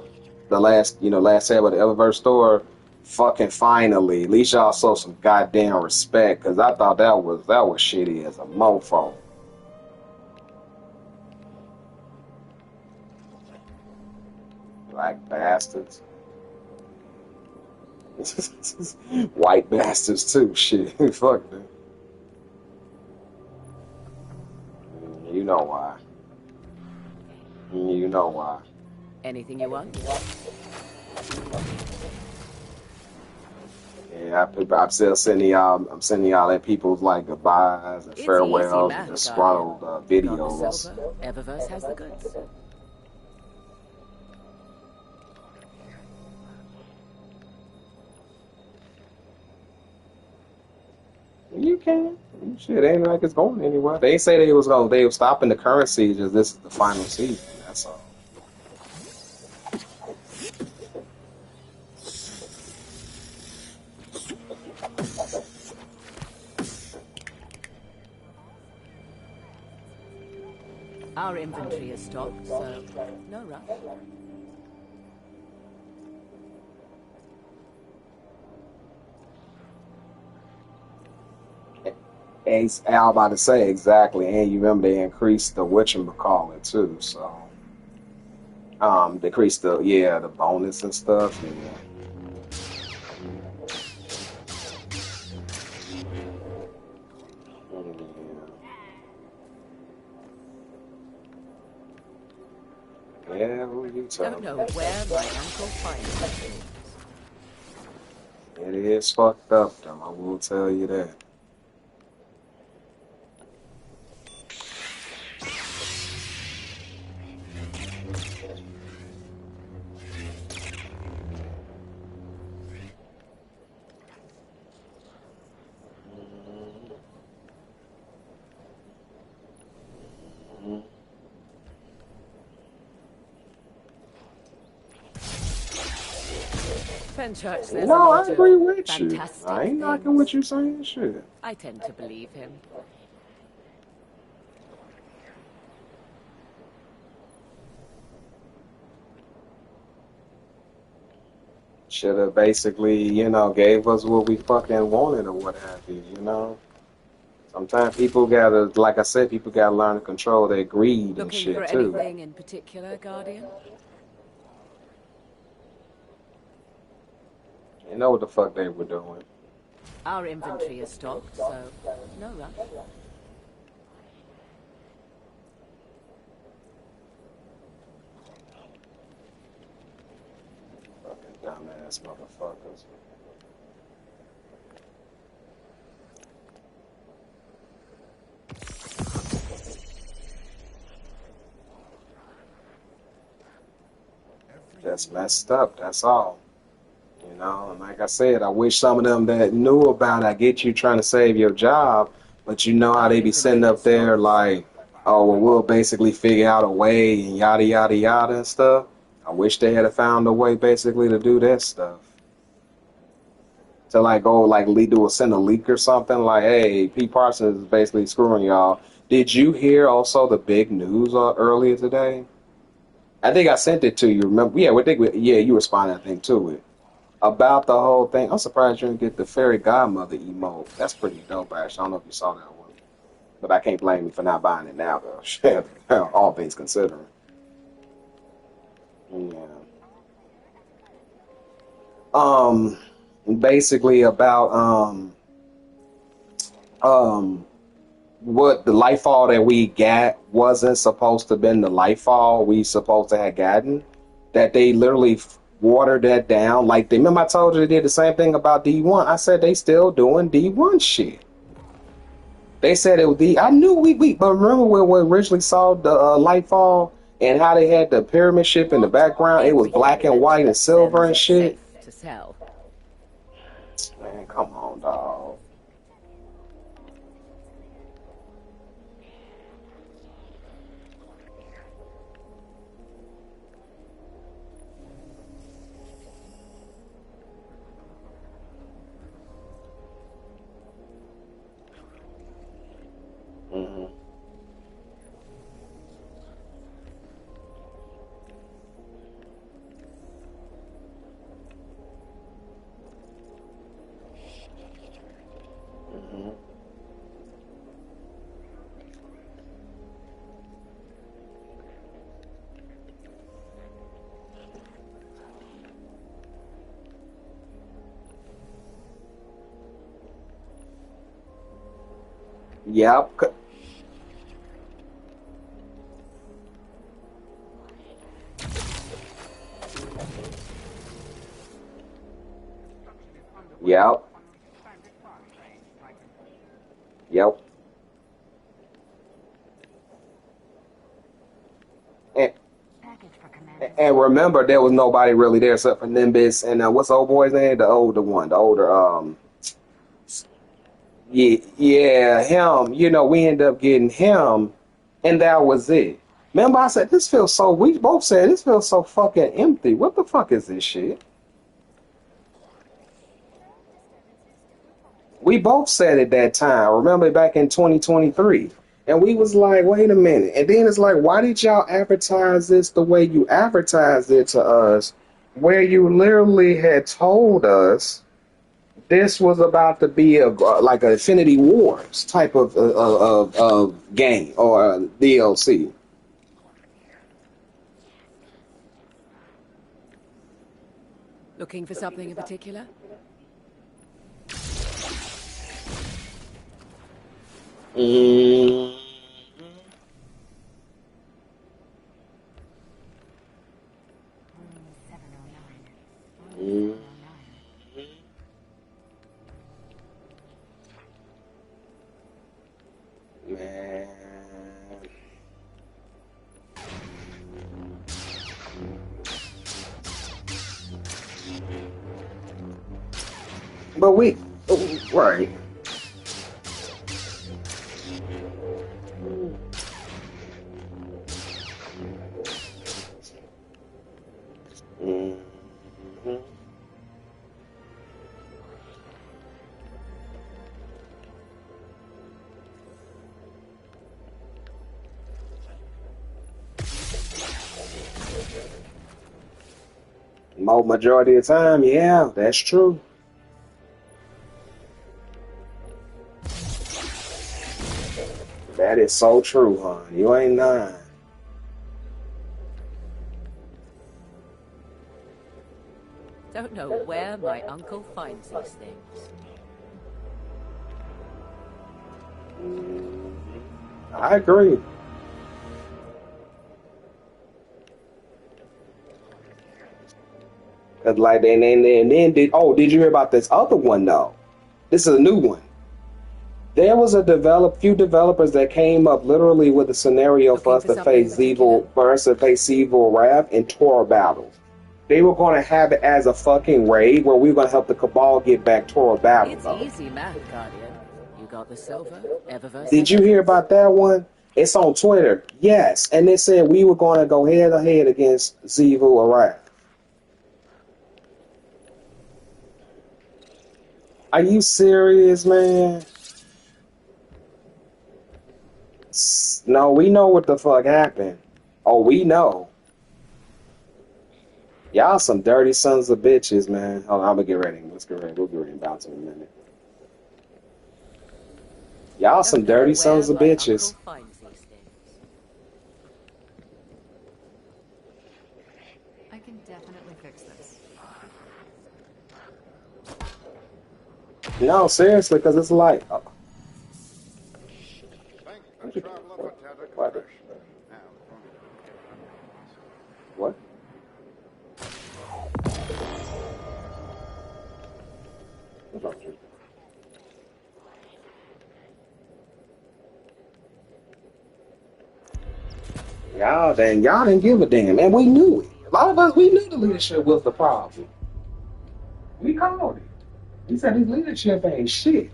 The last set of the Eververse store. Fucking finally. At least y'all show some goddamn respect, because I thought that was shitty as a mofo. Black bastards. White bastards too. Shit. Fuck them. You know why. You know why. Anything you want? Yeah, I'm still sending y'all. I'm sending y'all that people's like goodbyes and farewells and disgruntled videos. Silver, Eververse has the goods. You can. Shit, ain't like it's going anywhere. They say they were stopping the current seasons. This is the final season. That's all. Our inventory is stocked, so no rush. Al about to say exactly, and you remember they increased the whatchamacallit too, so decreased the bonus and stuff. Yeah, who you Don't talking know about? where my uncle finds things. It is fucked up, though. I will tell you that. Fenchurch says a No, I lot of agree with you. fantastic I ain't knocking things. what you saying, shit. I tend to believe him. Should have basically, gave us what we fucking wanted or what have you. Sometimes people gotta, like I said, people gotta learn to control their greed and Looking shit for too. anything in particular, Guardian? You know what the fuck they were doing. Our inventory is stocked, so no rush. Fucking dumbass motherfuckers. Just messed up, that's all. And like I said, I wish some of them that knew about it, I get you trying to save your job, but you know how they be sitting up there like, oh, well, we'll basically figure out a way and yada, yada, yada and stuff. I wish they had found a way basically to do that stuff. To like go like send a leak or something like, hey, Pete Parsons is basically screwing y'all. Did you hear also the big news earlier today? I think I sent it to you. Remember? Yeah, you responded, I think, to it. About the whole thing. I'm surprised you didn't get the fairy godmother emote. That's pretty dope, actually. I don't know if you saw that one. But I can't blame you for not buying it now, though. Shit, all things considering. Yeah. Basically about, what the lightfall that we got wasn't supposed to have been the lightfall we supposed to have gotten. That they literally watered that down. Like, remember I told you they did the same thing about D1? I said they still doing D1 shit. They said it was I knew but remember when we originally saw the lightfall and how they had the pyramid ship in the background? It was black and white and silver and shit. To sell. Man, come on, dog. Mm-hmm. Mm-hmm. Yep. Yep. Yep. And remember, there was nobody really there except for Nimbus and what's the old boy's name? The older one, the older yeah, him. We ended up getting him, and that was it. Remember, I said this feels so. We both said this feels so fucking empty. What the fuck is this shit? We both said it that time. Remember back in 2023. And we was like, wait a minute. And then it's like, why did y'all advertise this the way you advertised it to us? Where you literally had told us This was about to be a like an Infinity Wars type of game or DLC. Looking for something in particular? Mm. Mm. Man. But we, right. Mm-hmm. Majority of the time, yeah, that's true. That is so true, hon. You ain't lying. Don't know where my uncle finds these things. I agree. Cause like and then did you hear about this other one though? This is a new one. There was few developers that came up literally with a scenario for us to face evil Wrath in Torah battle. They were going to have it as a fucking raid where we were going to help the Cabal get back Torah battle. It's easy math, Guardian. You got the silver, Eververse. Did you hear about that one? It's on Twitter. Yes, and they said we were going to go head to head against Evil Wrath. Are you serious, man? No, we know what the fuck happened. Oh, we know. Y'all some dirty sons of bitches, man. Hold on, I'm gonna get ready. Let's get ready. We'll get ready and bounce in a minute. Y'all some dirty sons of bitches. I can definitely fix this. No, seriously, because it's like... What? Y'all didn't give a damn, and we knew it. A lot of us, we knew the leadership was the problem. We called it. We said his leadership ain't shit.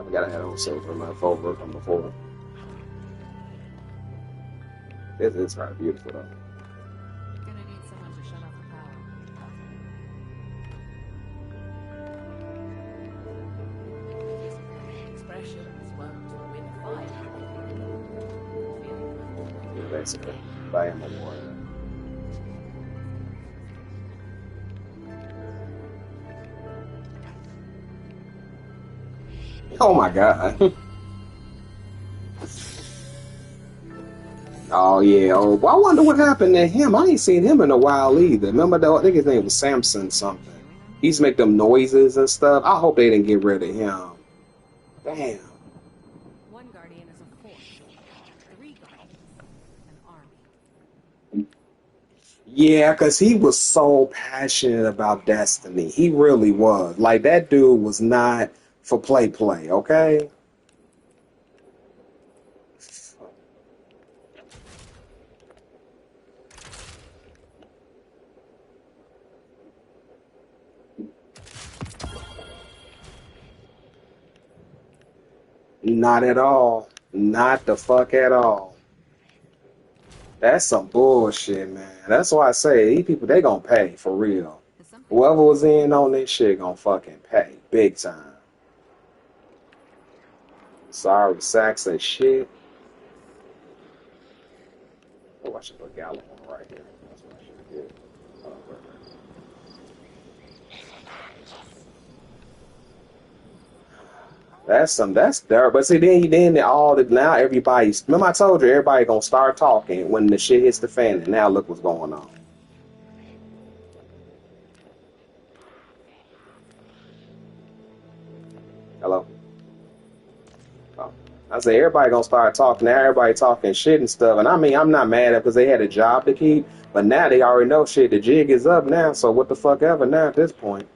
We gotta head on silver. My phone worked on before. It's kind of beautiful though. Gonna need someone to shut off the power. Expressions won't win a fight. Yeah, basically, buy him a water. Oh my god. Oh yeah. Oh, well, I wonder what happened to him. I ain't seen him in a while either. Remember though? I think his name was Samson something. He used to make them noises and stuff. I hope they didn't get rid of him. Damn. One guardian is a force. 3 guardians, an army. Yeah, because he was so passionate about Destiny. He really was. Like, that dude was not for play, okay? Not at all. Not the fuck at all. That's some bullshit, man. That's why I say these people, they gonna pay for real. Whoever was in on this shit gonna fucking pay big time. Sorry, sacks and shit. Oh, I should put Gallo on right here. That's what I should do. Oh, that's there. But see, then now everybody's. Remember, I told you everybody gonna start talking when the shit hits the fan. And now look what's going on. Hello. Oh. I say everybody gonna start talking. Now everybody talking shit and stuff. And I mean, I'm not mad at because they had a job to keep. But now they already know shit. The jig is up now. So what the fuck ever now at this point.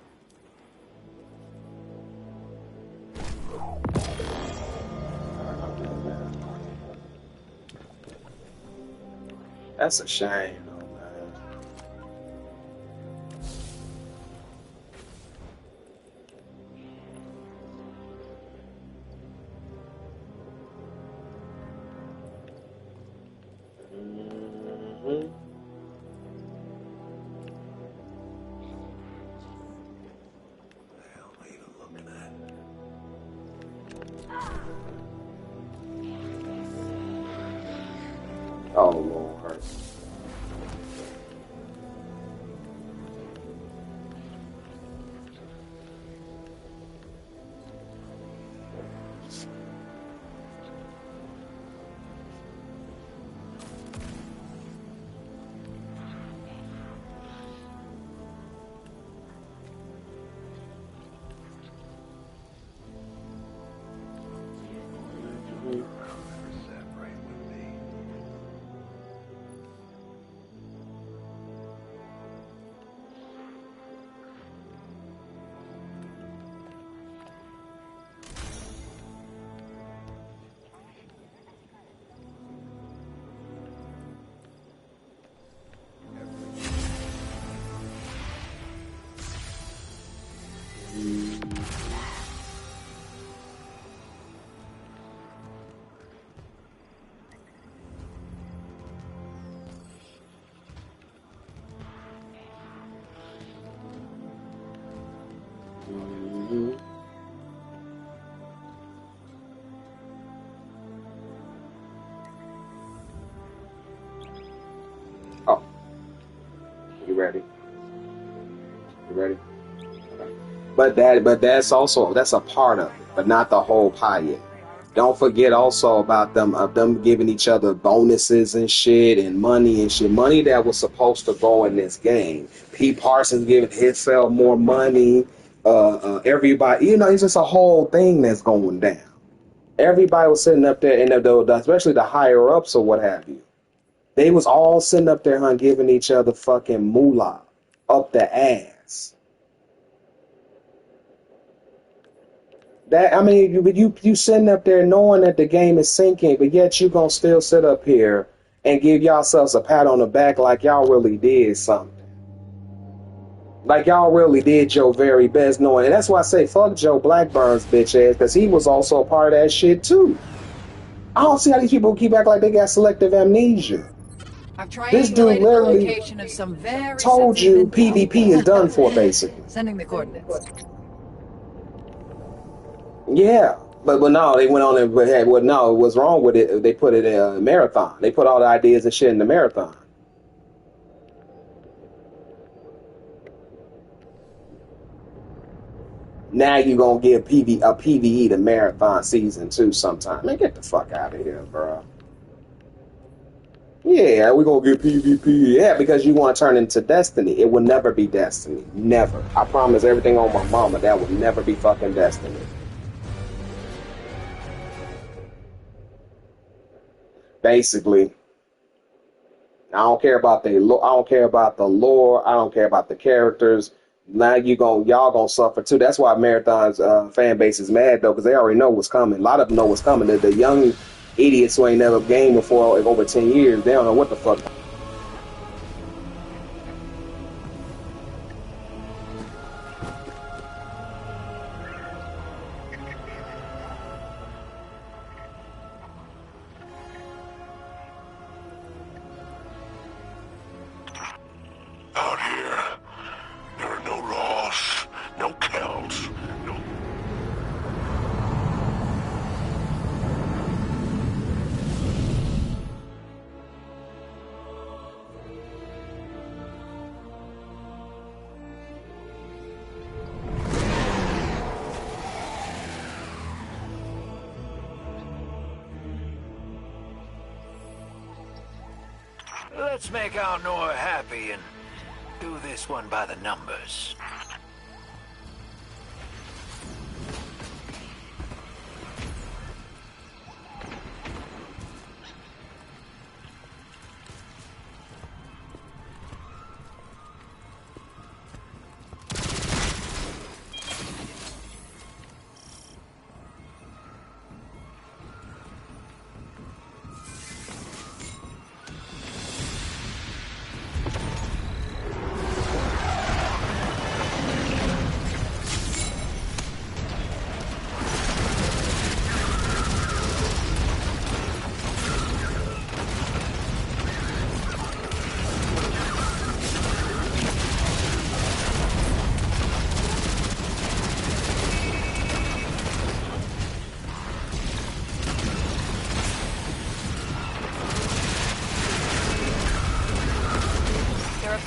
That's a shame, though, man. Mm-hmm. Oh, Lord. Mm-hmm. Oh, you ready? You ready? Okay. That's also that's a part of it, but not the whole pie yet. Don't forget also about them giving each other bonuses and shit and money and shit. Money that was supposed to go in this game. Pete Parsons giving himself more money. Everybody, it's just a whole thing that's going down. Everybody was sitting up there, and especially the higher ups or what have you. They was all sitting up there, giving each other fucking moolah up the ass. That I mean, you sitting up there knowing that the game is sinking, but yet you gonna still sit up here and give yourselves a pat on the back like y'all really did something. Like y'all really did your very best, knowing. And that's why I say fuck Joe Blackburn's bitch ass, because he was also a part of that shit too. I don't see how these people keep acting like they got selective amnesia. I've This dude triangulated the literally location of some very told you sensitive PvP is done for, basically. Sending the coordinates. Yeah, but no, they went on and had no. What's wrong with it? They put it in a marathon. They put all the ideas and shit in the marathon. Now you gonna give a PvE to marathon season 2 sometime. Man, get the fuck out of here, bro. Yeah, we're gonna get PvP. Yeah, because you want to turn into Destiny. It will never be Destiny. Never. I promise everything on my mama. That will never be fucking Destiny. Basically, I don't care about I don't care about the lore. I don't care about the characters. Now y'all gonna suffer too. That's why Marathon's fan base is mad though, because they already know what's coming. A lot of them know what's coming. The young idiots who ain't never gamed before over 10 years, they don't know what the fuck. Out here, there are no Let's make our Nora happy and do this one by the numbers.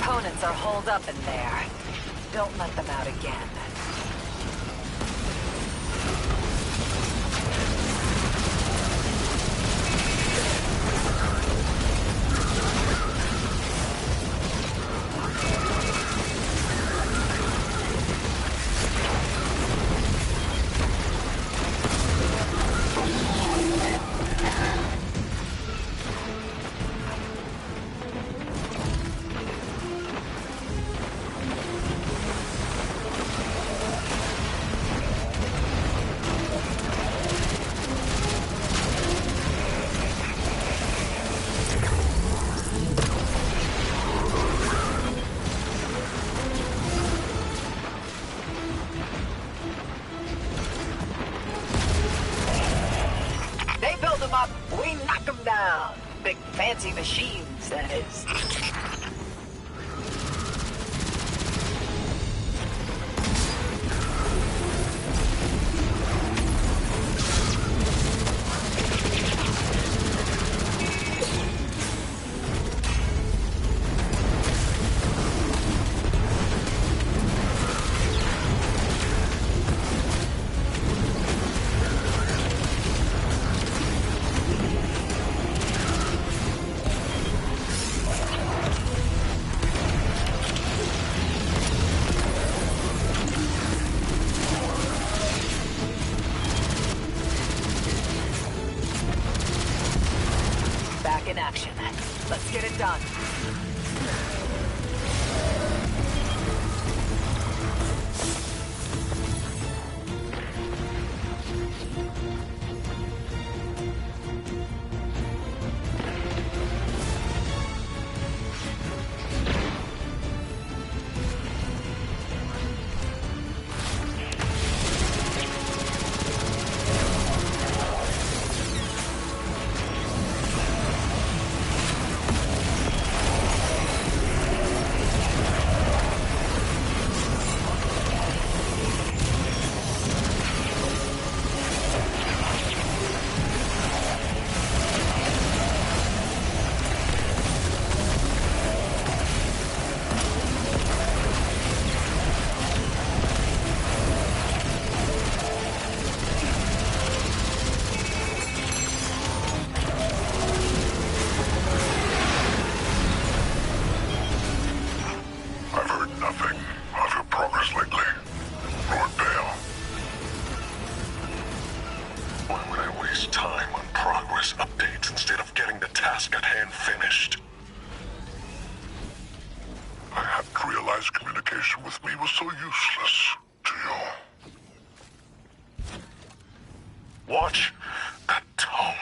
Opponents are holed up in there. Don't let them out again. We knock them down. Big fancy machines, that is. In action. Let's get it done. Communication with me was so useless to you. Watch that tone.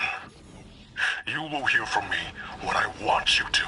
You will hear from me what I want you to.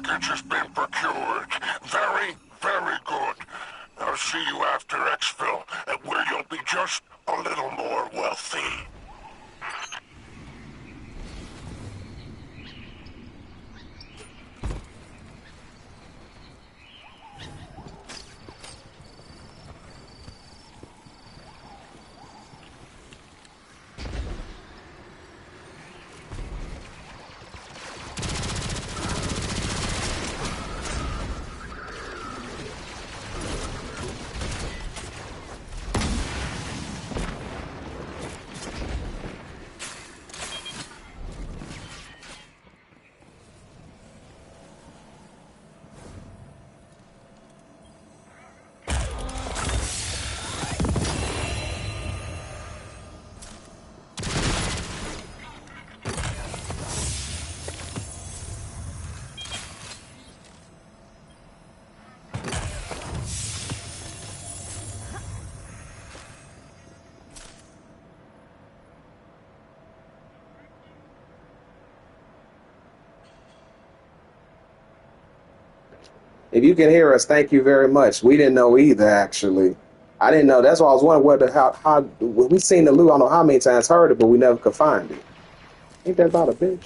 package has been procured. Very, very good. I'll see you after exfil, where you'll be just a little more wealthy. If you can hear us, thank you very much. We didn't know either, actually. I didn't know. That's why I was wondering how we seen the loot. I don't know how many times heard it, but we never could find it. Ain't that about a bitch?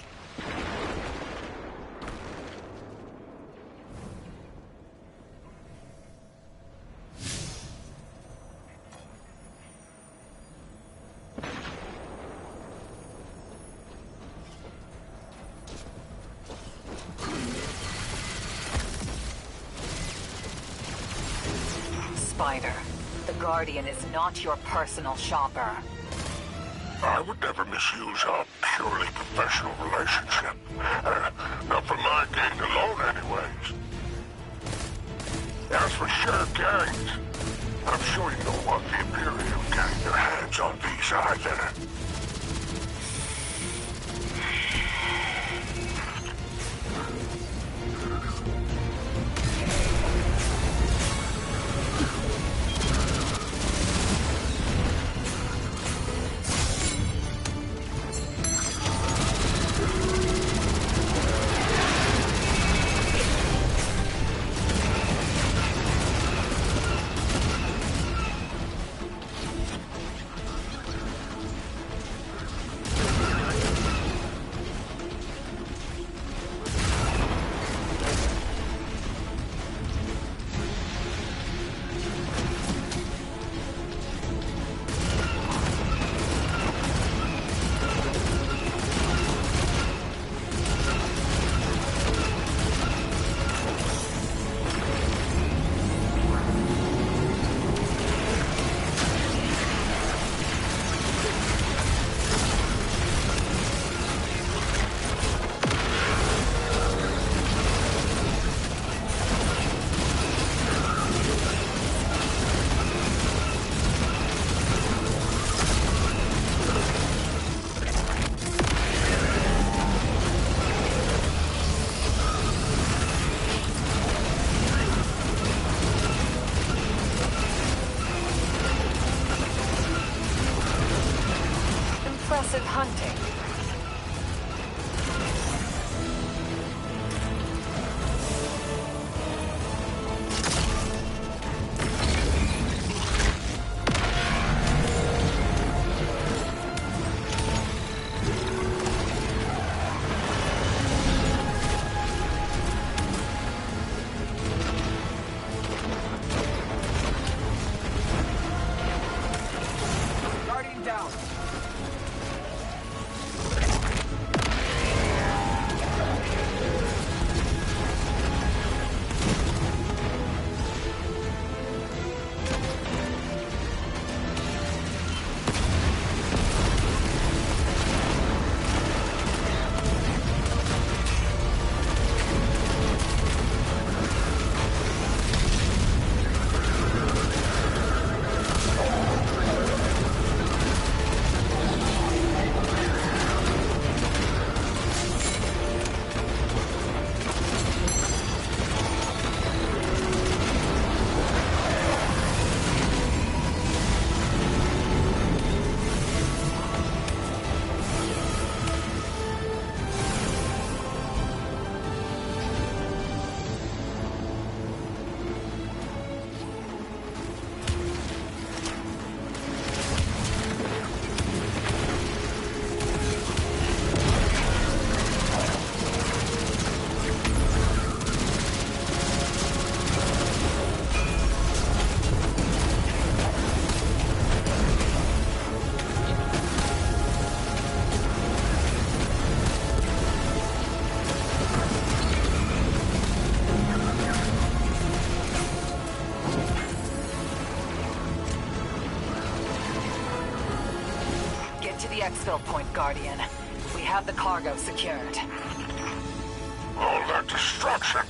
Spider, the Guardian is not your personal shopper. I would never misuse our purely professional relationship. Not for my gain alone, anyways. As for shared gains, I'm sure you don't want the Imperium getting their hands on these either. Impressive hunting. Guardian down. exfil point, Guardian. We have the cargo secured. All that destruction,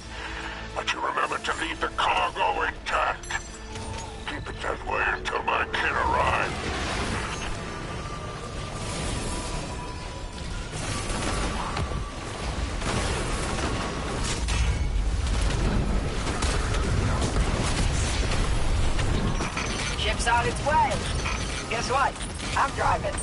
but you remember to leave the cargo intact. Keep it that way until my kid arrives. Ship's on its way. Guess what? I'm driving.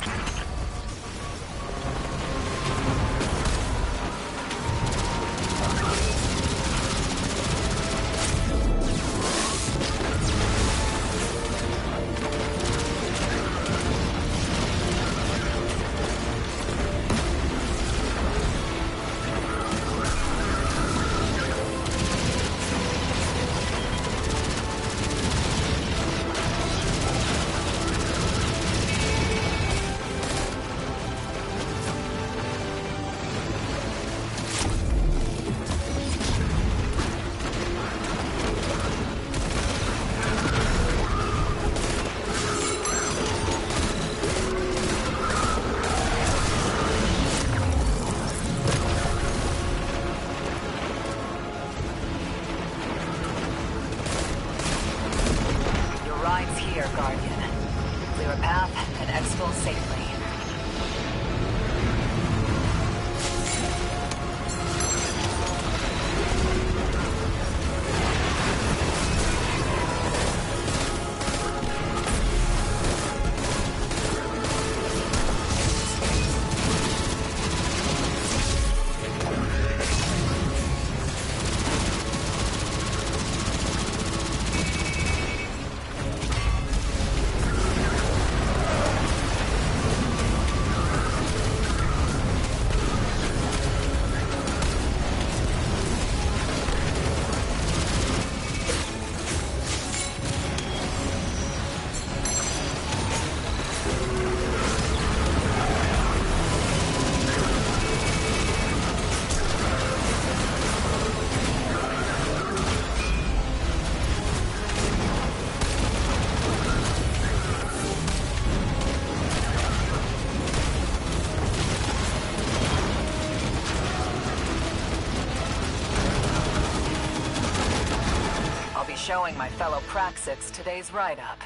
Showing my fellow Praxics today's write-up.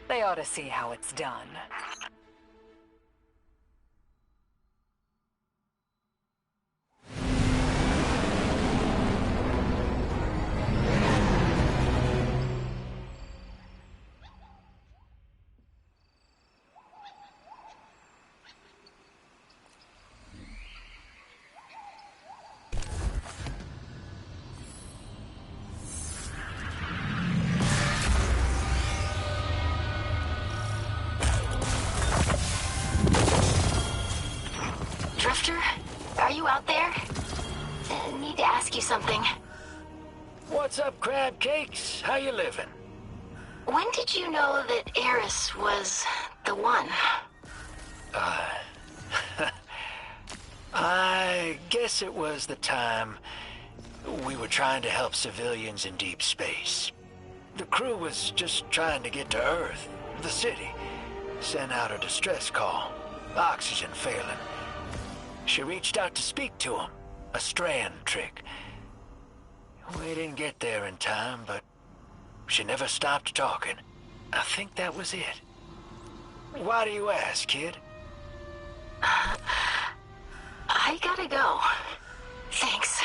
They ought to see how it's done. Are you out there? Need to ask you something. What's up, crab cakes? How you living? When did you know that Eris was the one? I guess it was the time we were trying to help civilians in deep space. The crew was just trying to get to Earth, the city. Sent out a distress call. Oxygen failing. She reached out to speak to him. A strand trick. We didn't get there in time, but she never stopped talking. I think that was it. Why do you ask, kid? I gotta go. Thanks.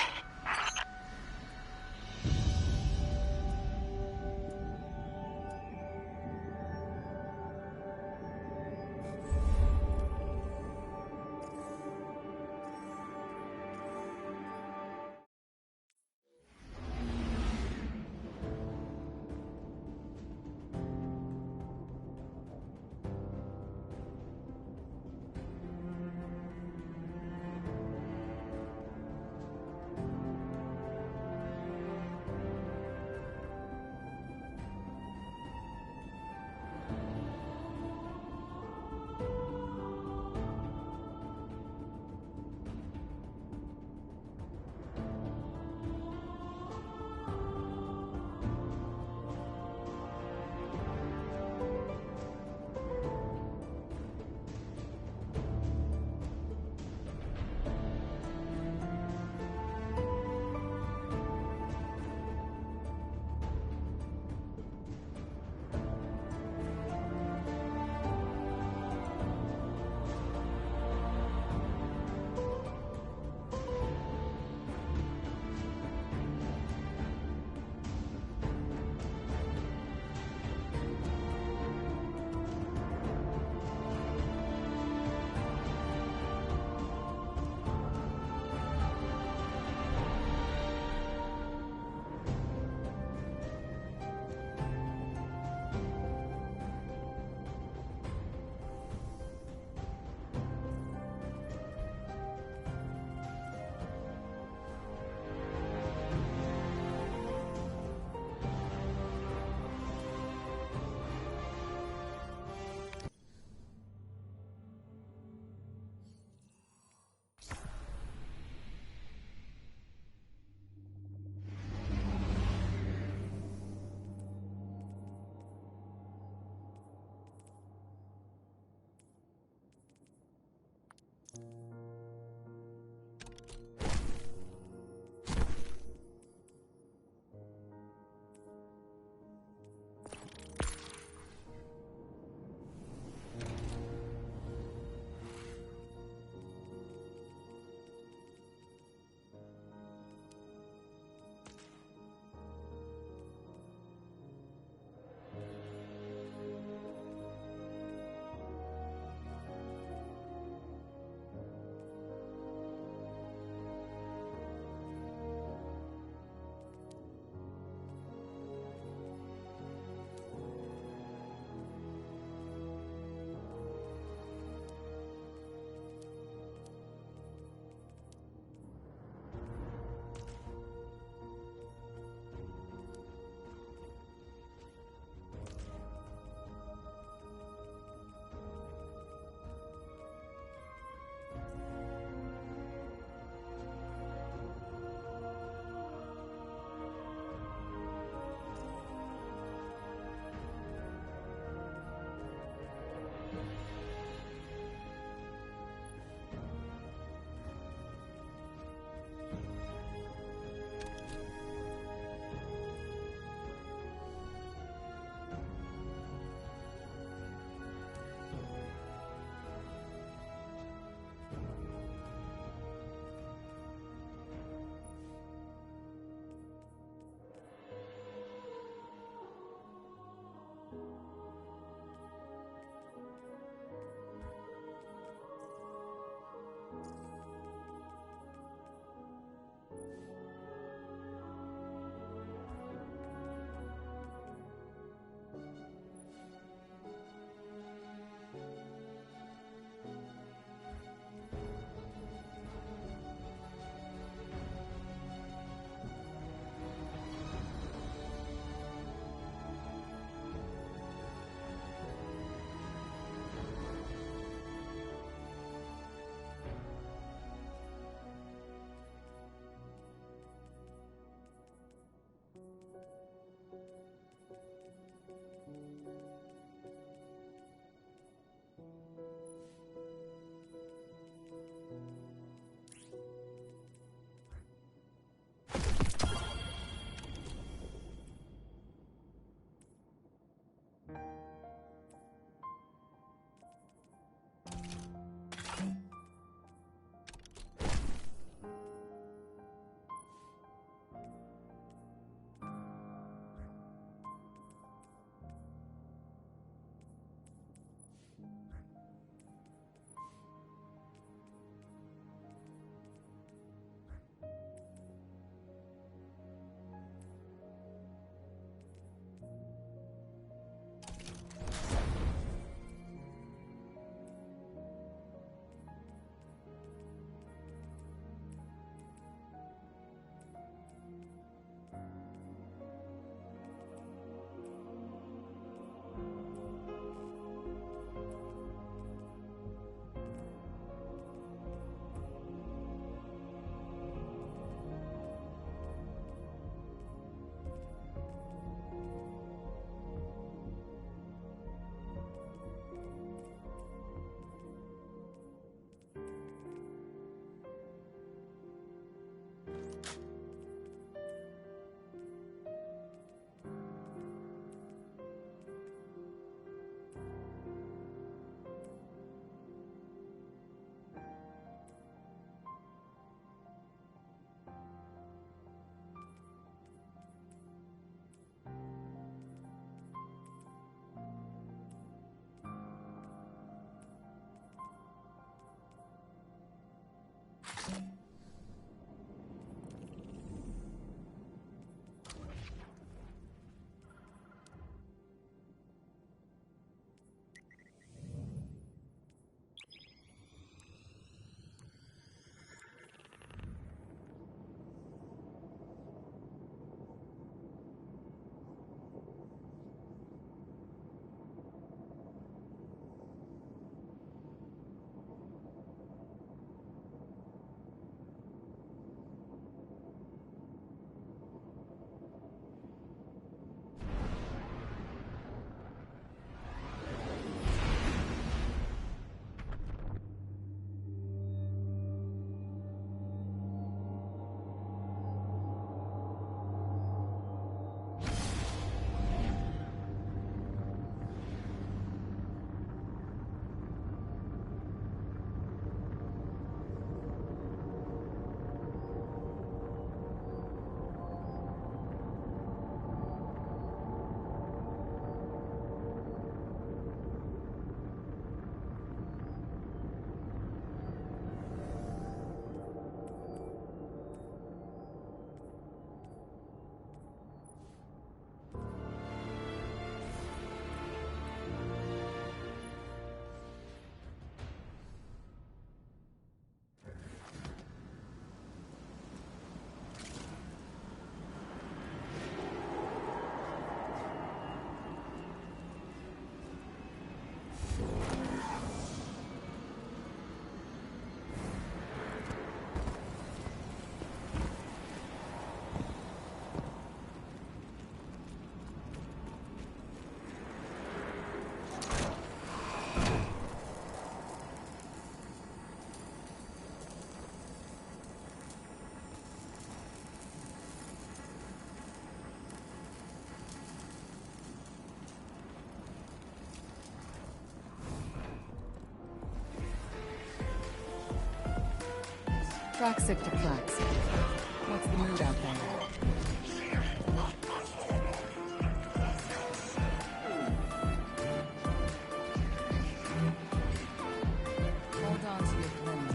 Toxic to flax. What's the mood out there? Hold on to your plan.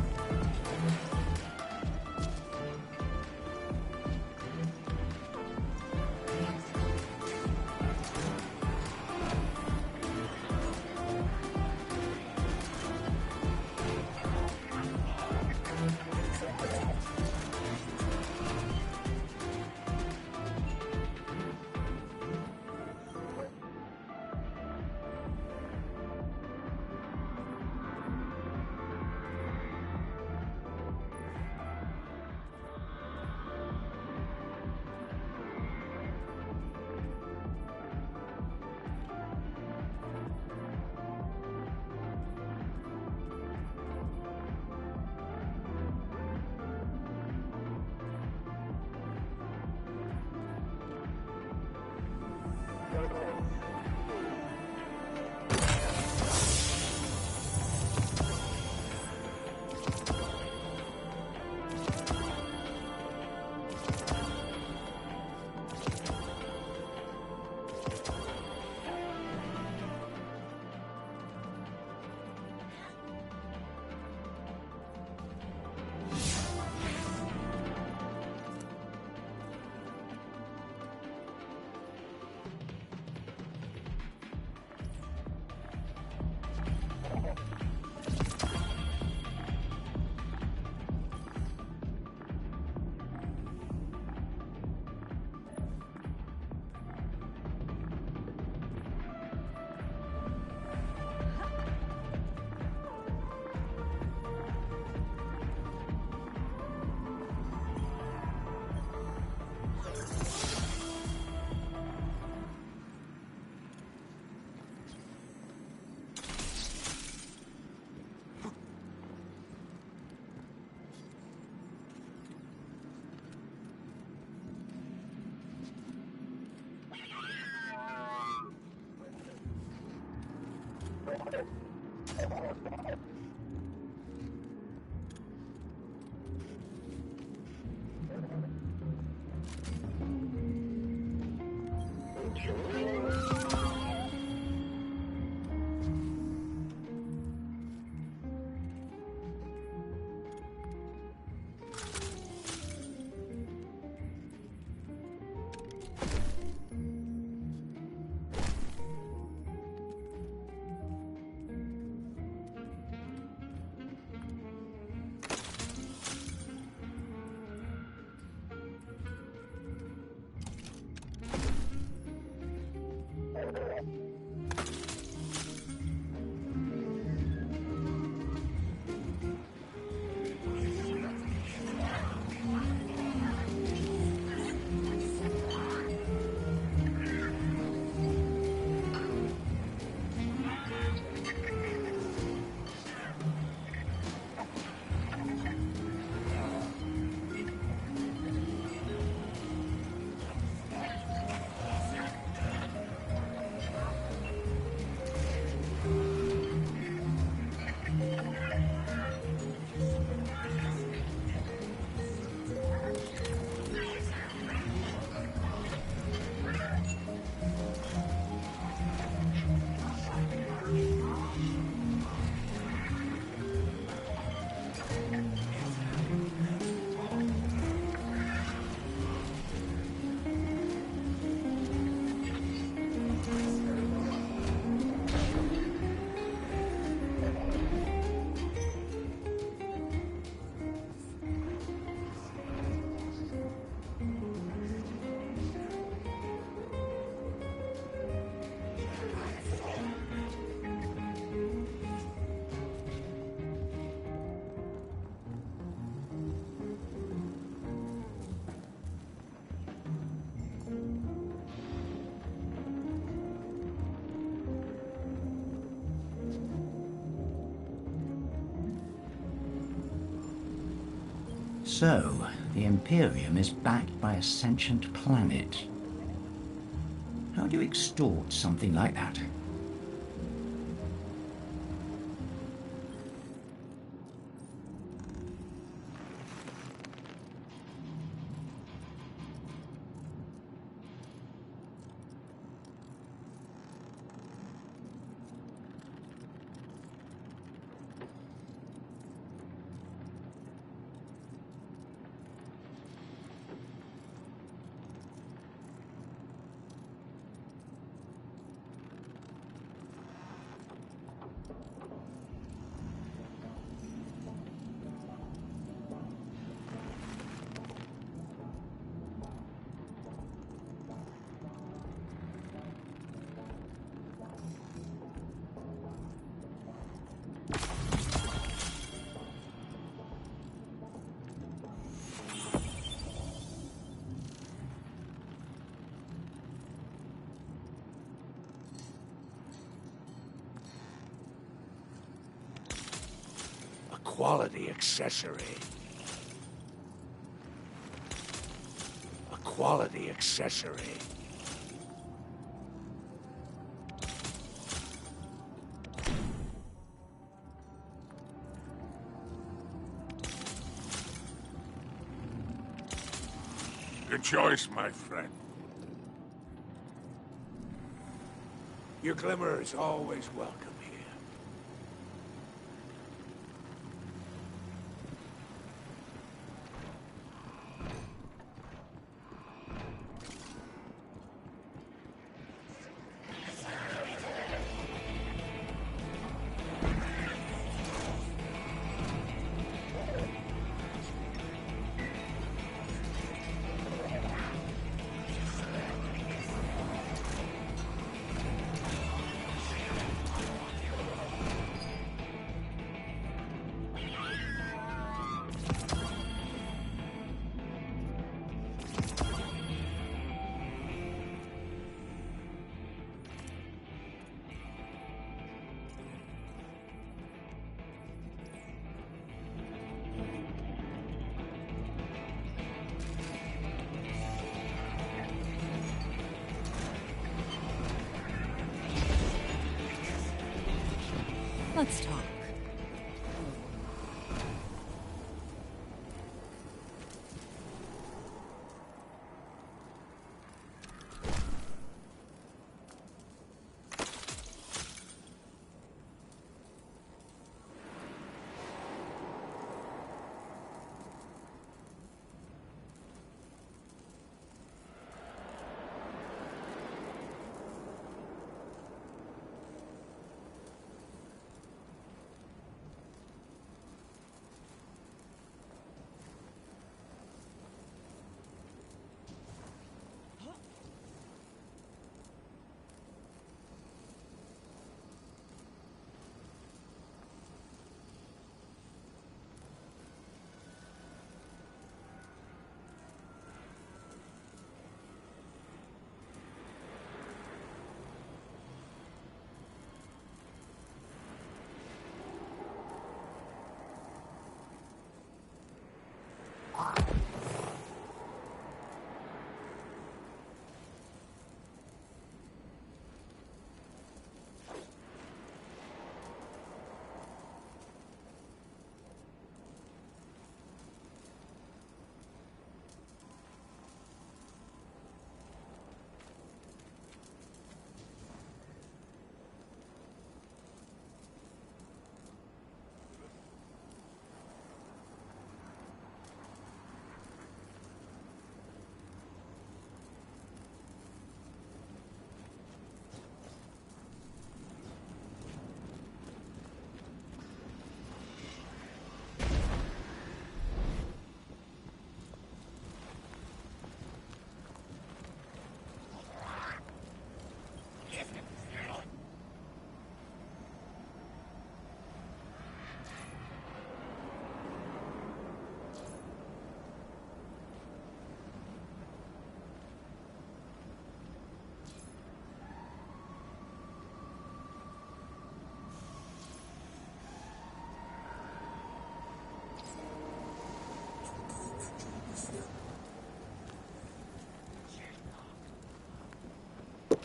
So, the Imperium is backed by a sentient planet. How do you extort something like that? quality accessory. A quality accessory. Good choice, my friend. Your glimmer is always welcome here. Let's talk.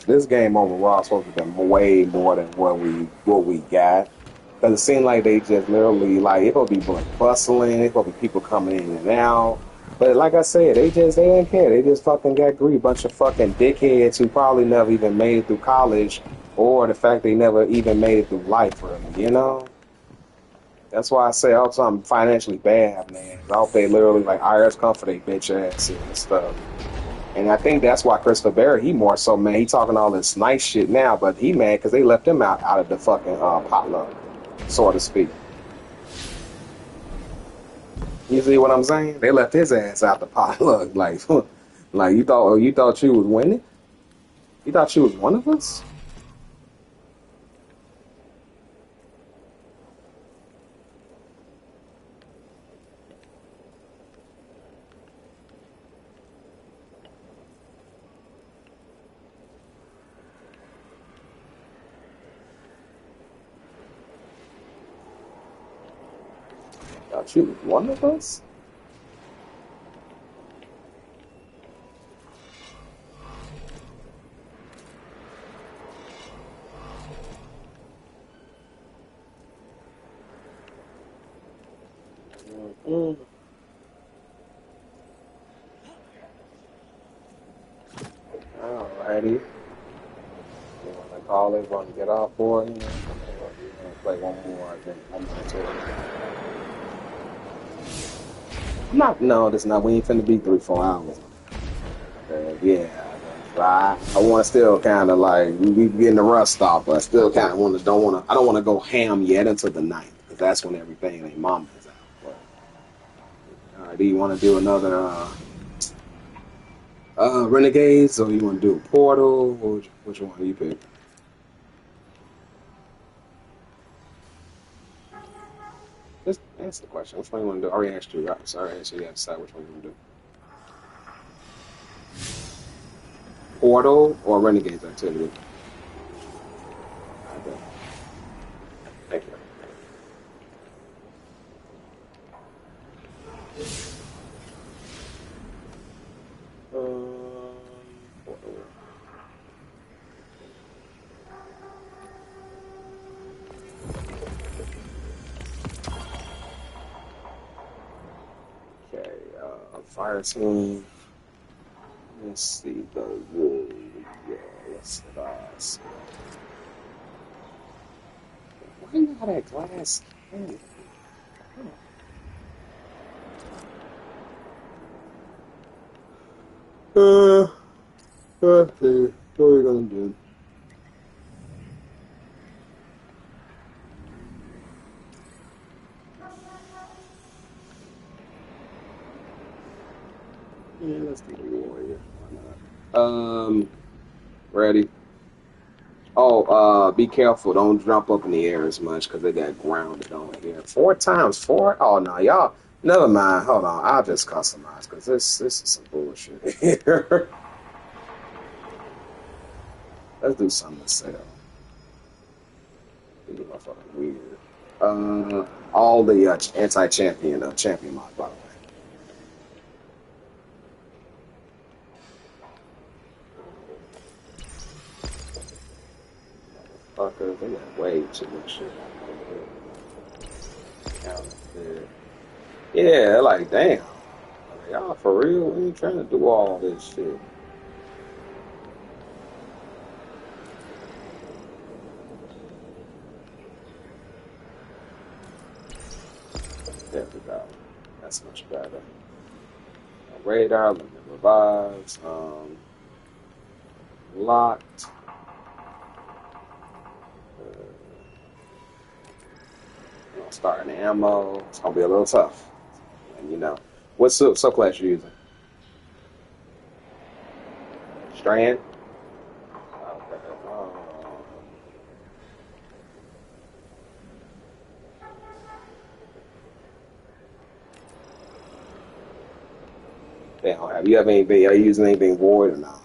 This game overall is supposed to be way more than what we got. Because it seemed like they just literally, like, it will be bustling, it will be people coming in and out. But like I said, they didn't care. They just fucking got greedy. Bunch of fucking dickheads who probably never even made it through college, or the fact they never even made it through life, really, you know? That's why I say all the time, I'm financially bad, man. I hope they literally, like, IRS come for their bitch ass and stuff. And I think that's why Christopher Barrett, he more so, man, he talking all this nice shit now, but he mad because they left him out of the fucking potluck, so to speak. You see what I'm saying? They left his ass out the potluck. Like, like you thought you was winning? You thought you was one of us? Thought you was one of us? Mm-mm. Alrighty. You want to call it? Want to get off for it? You know? Or you want to play one more? I think one more too. I'm not. No, this not. We ain't finna be 3-4 hours. Yeah. I want to still kind of like we getting the rust off, but I still kind of want to. I don't want to go ham yet until the 9th because that's when everything ain't mama is out. But, all right. Do you want to do another Renegades or you want to do a Portal? Which one do you pick? Just answer the question. Which one you want to do? I already asked you. Right? Sorry, so you have to decide which one you want to do. Portal or Renegades activity? Okay. Thank you. Portal. Okay, fire team. Let's see the wood. Yeah, let's see. Why not that glass? Let's see. What are we gonna do? Yeah, let's do the warrior. Why not? Ready? Oh, be careful. Don't jump up in the air as much because they got grounded on here. 4 times 4? Oh, no, y'all. Never mind. Hold on. I'll just customize because this is some bullshit here. Let's do something to sell. These motherfucking weird. All the anti-champion champion mod, by the way. Fuckers, they got way too much shit. Yeah, like damn. Y'all for real? We ain't trying to do all this shit. There we go. That's much better. Radar, limit revives, locked. Starting ammo. It's gonna be a little tough. And you know. What subclass you using? Strand? Okay. They don't have. You have anything? Are you using anything void or not?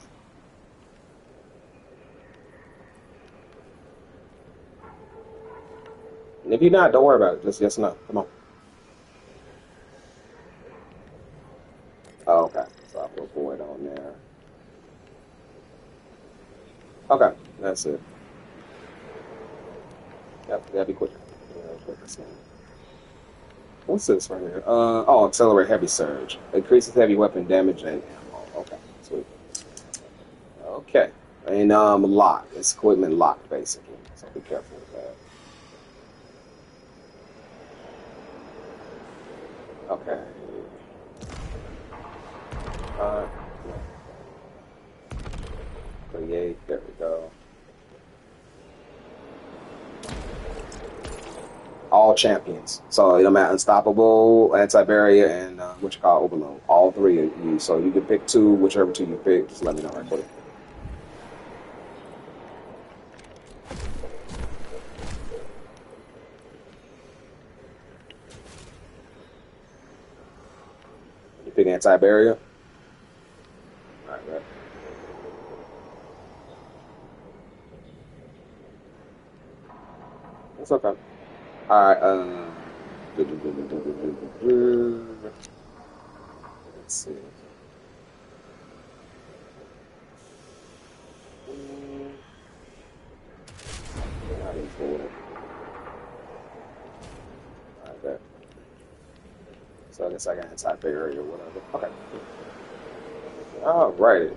And if you're not, don't worry about it. Just yes or no. Come on. Oh, okay. So I'll put void on there. Okay, that's it. Yep, that'll be quick. What's this right here? Accelerate heavy surge. Increases heavy weapon damage and ammo. Okay, sweet. Okay. And locked. It's equipment locked basically. So be careful with that. Okay. Create, there we go. All champions. So it'll matter unstoppable, anti-barrier, and what you call overload. All 3 of you. So you can pick 2, whichever 2 you pick. Just let me know right quick. You pick anti-barrier. Right. It's okay. All right. Let's see. Not important. Alright, there. So I guess I got inside the area or whatever. Okay. Alrighty.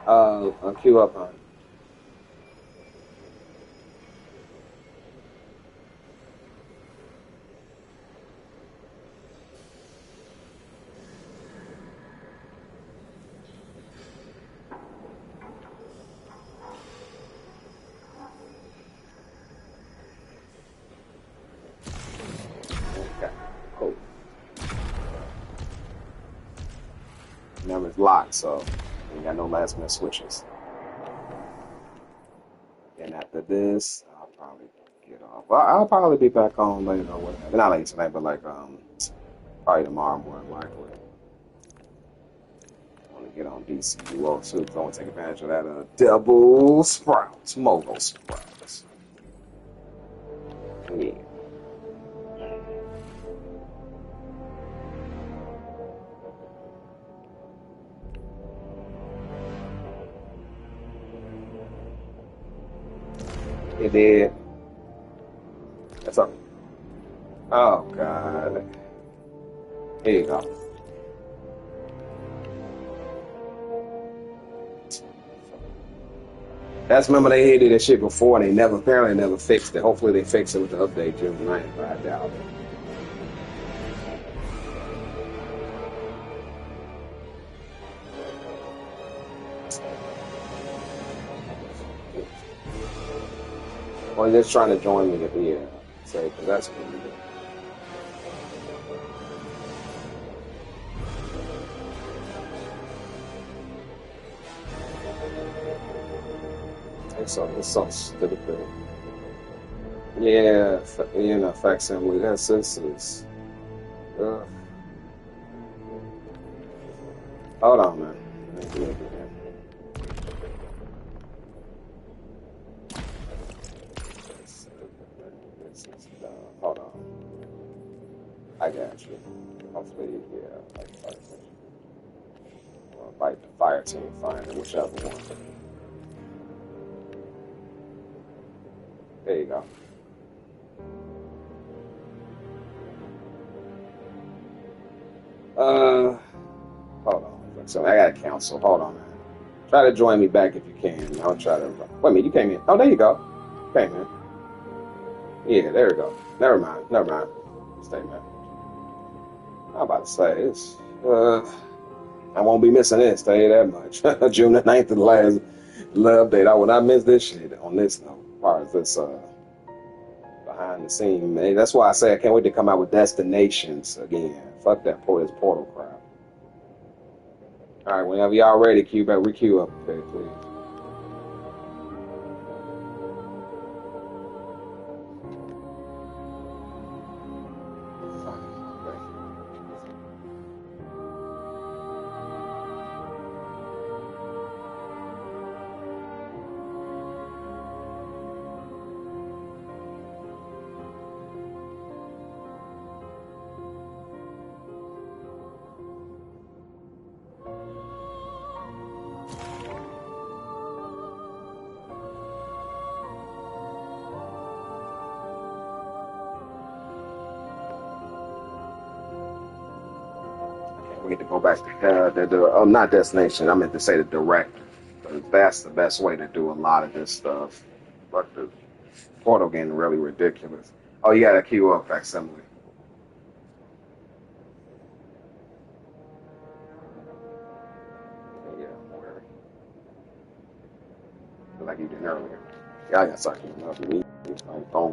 I'll queue up on. Okay, cool. Now it's locked, so we got no last minute switches. And after this, I'll probably get off. Well, I'll probably be back on later or whatever. Not later tonight, but like probably tomorrow more than likely. I want to get on DCUO too, because I want to take advantage of that double sprouts, mogul sprouts. Yeah. It did. That's up. Oh God. Here you go. That's remember they did that shit before and they apparently never fixed it. Hopefully they fix it with the update June 9th, but I doubt it. Well, they're just trying to join me at the say, because that's what we do. It's so stupid. Yeah, facsimile. This is. Hold on, man. Hold on. I got you. Hopefully, yeah. Like the fire team, fire, whichever one. There you go. Hold on. So I got to cancel. Hold on, man. Try to join me back if you can. I'll try to. Wait a minute, you came in. Oh, there you go. Okay, man. Yeah, there we go. Never mind. Stay, man. I'm about to say this. I won't be missing this. Tell you that much. June the 9th of the last love date. I will not miss this shit on this note. As far as this behind the scene, man. That's why I say I can't wait to come out with Destinations again. Fuck that this portal crap. All right, whenever y'all ready, queue back. Requeue up, okay, please. We get to go back to not destination. I meant to say the director. That's the best way to do a lot of this stuff. But the portal getting really ridiculous. Oh, you got to queue up facsimile. Yeah, where? Like you did earlier. Yeah, I got something up. Me, my phone.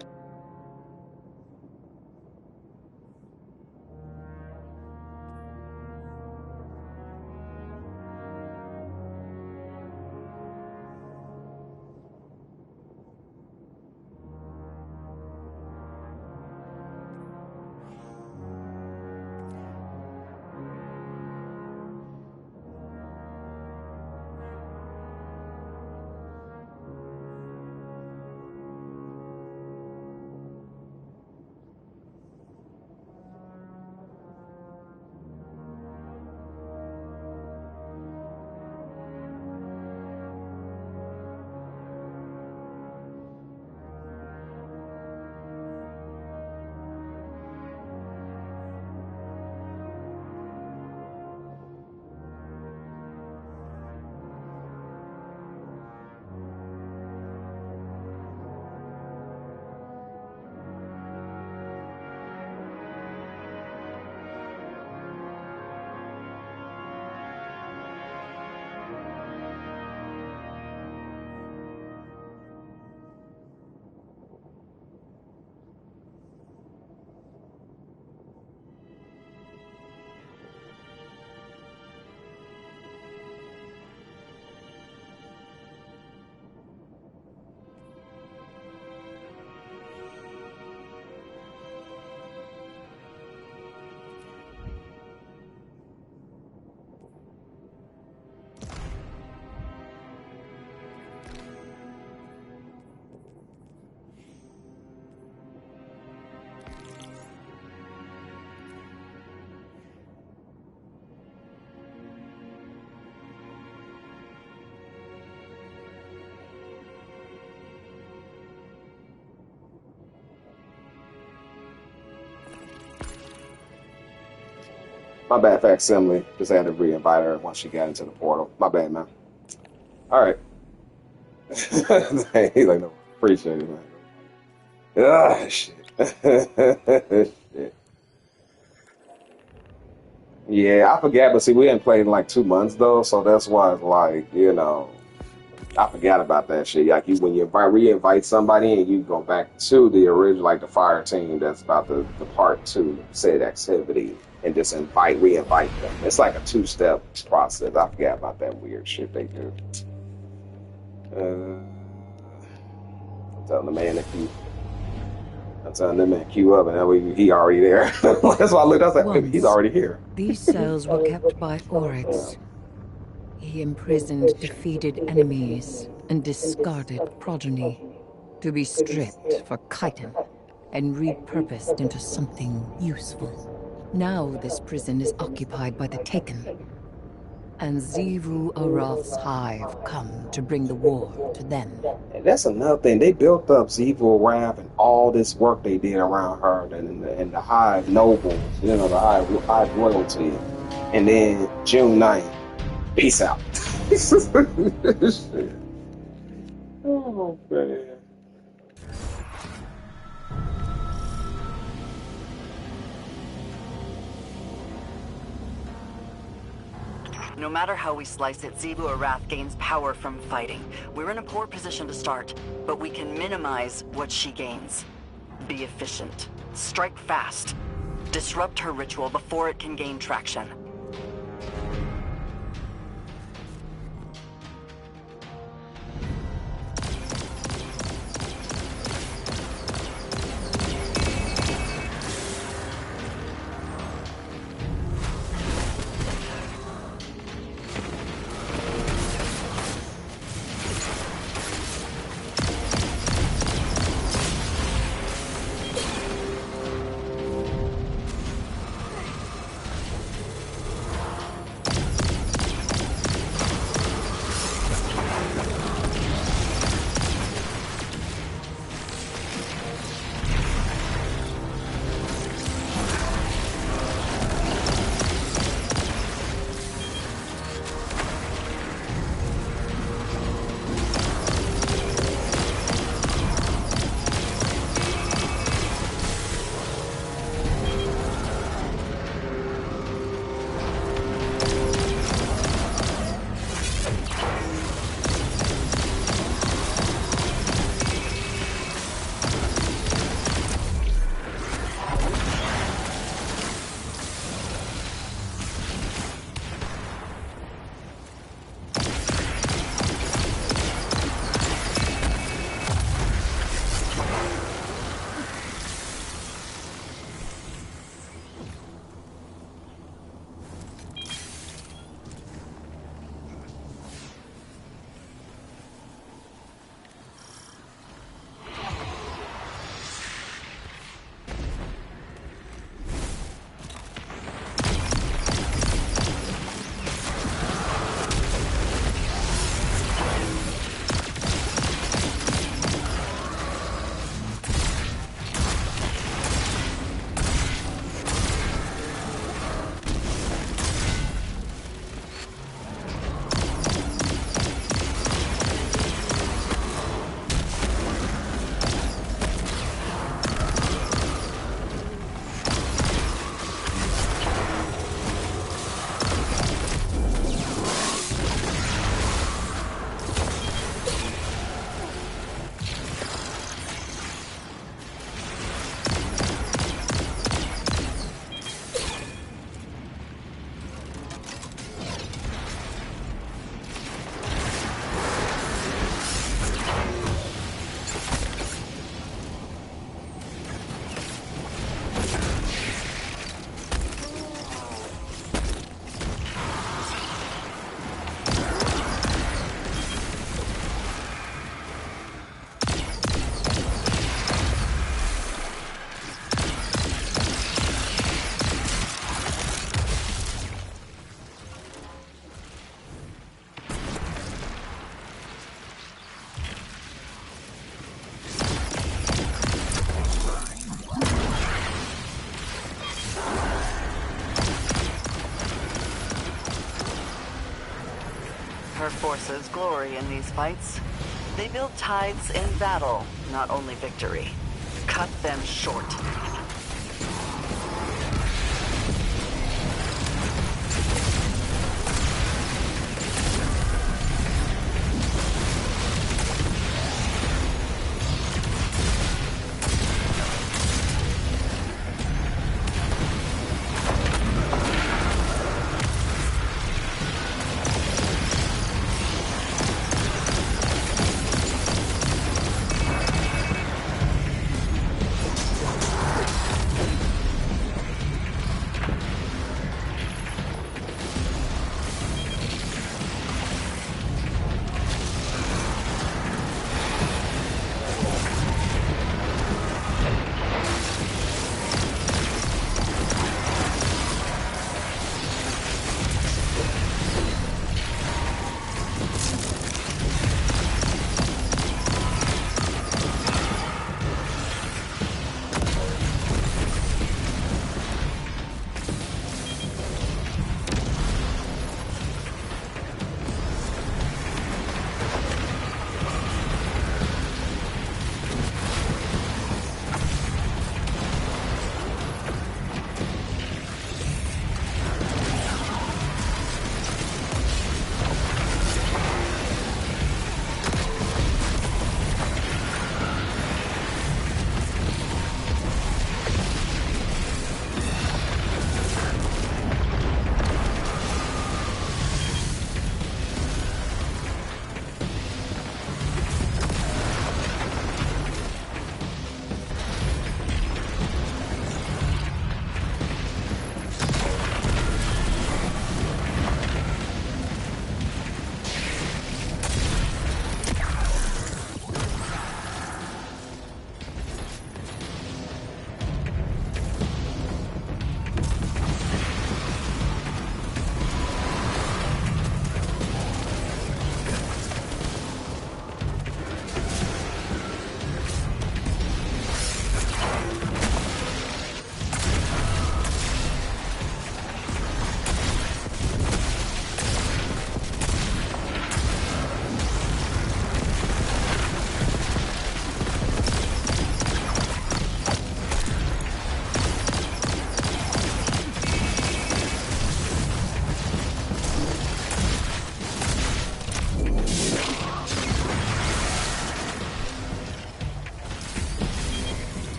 My bad, facsimile. Just had to re-invite her once she got into the portal. My bad, man. All right. He's like, no, appreciate it, man. Ah, shit. Shit. Yeah, I forgot, but see, we hadn't played in like 2 months though, so that's why it's like, I forgot about that shit. Like when you re-invite somebody and you go back to the original, like the fire team that's about the part two said activity and just re-invite them. It's like a 2-step process. I forgot about that weird shit they do. I'm telling the man to queue. I'm telling the man queue up, and then he already there. That's why I looked. I was like, maybe he's already here. These cells were kept by Oryx. He imprisoned defeated enemies and discarded progeny to be stripped for chitin and repurposed into something useful. Now this prison is occupied by the Taken, and Xivu Arath's hive come to bring the war to them. And that's another thing. They built up Xivu Arath and all this work they did around her and the hive nobles, the hive royalty. And then June 9th, peace out. Oh, man. No matter how we slice it, Xivu Arath gains power from fighting. We're in a poor position to start, but we can minimize what she gains. Be efficient. Strike fast. Disrupt her ritual before it can gain traction. her forces glory in these fights. They build tides in battle, not only victory. Cut them short.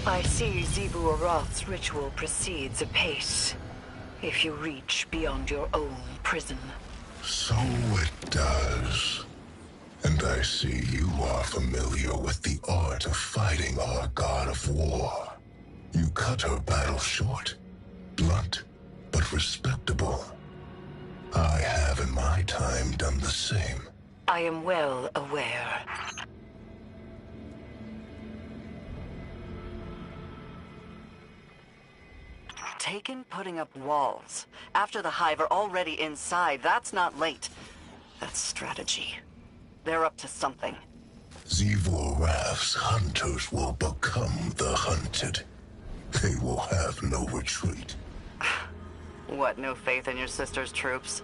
I see Zebu Aroth's ritual proceeds apace. If you reach beyond your own prison. So it does. And I see you are familiar with the art of fighting our god of war. You cut her battle short. Blunt, but respectable. I have in my time done the same. I am well aware. Taken putting up walls. After the Hive are already inside, that's not late. That's strategy. They're up to something. Zevor Raph's hunters will become the hunted. They will have no retreat. What, no faith in your sister's troops?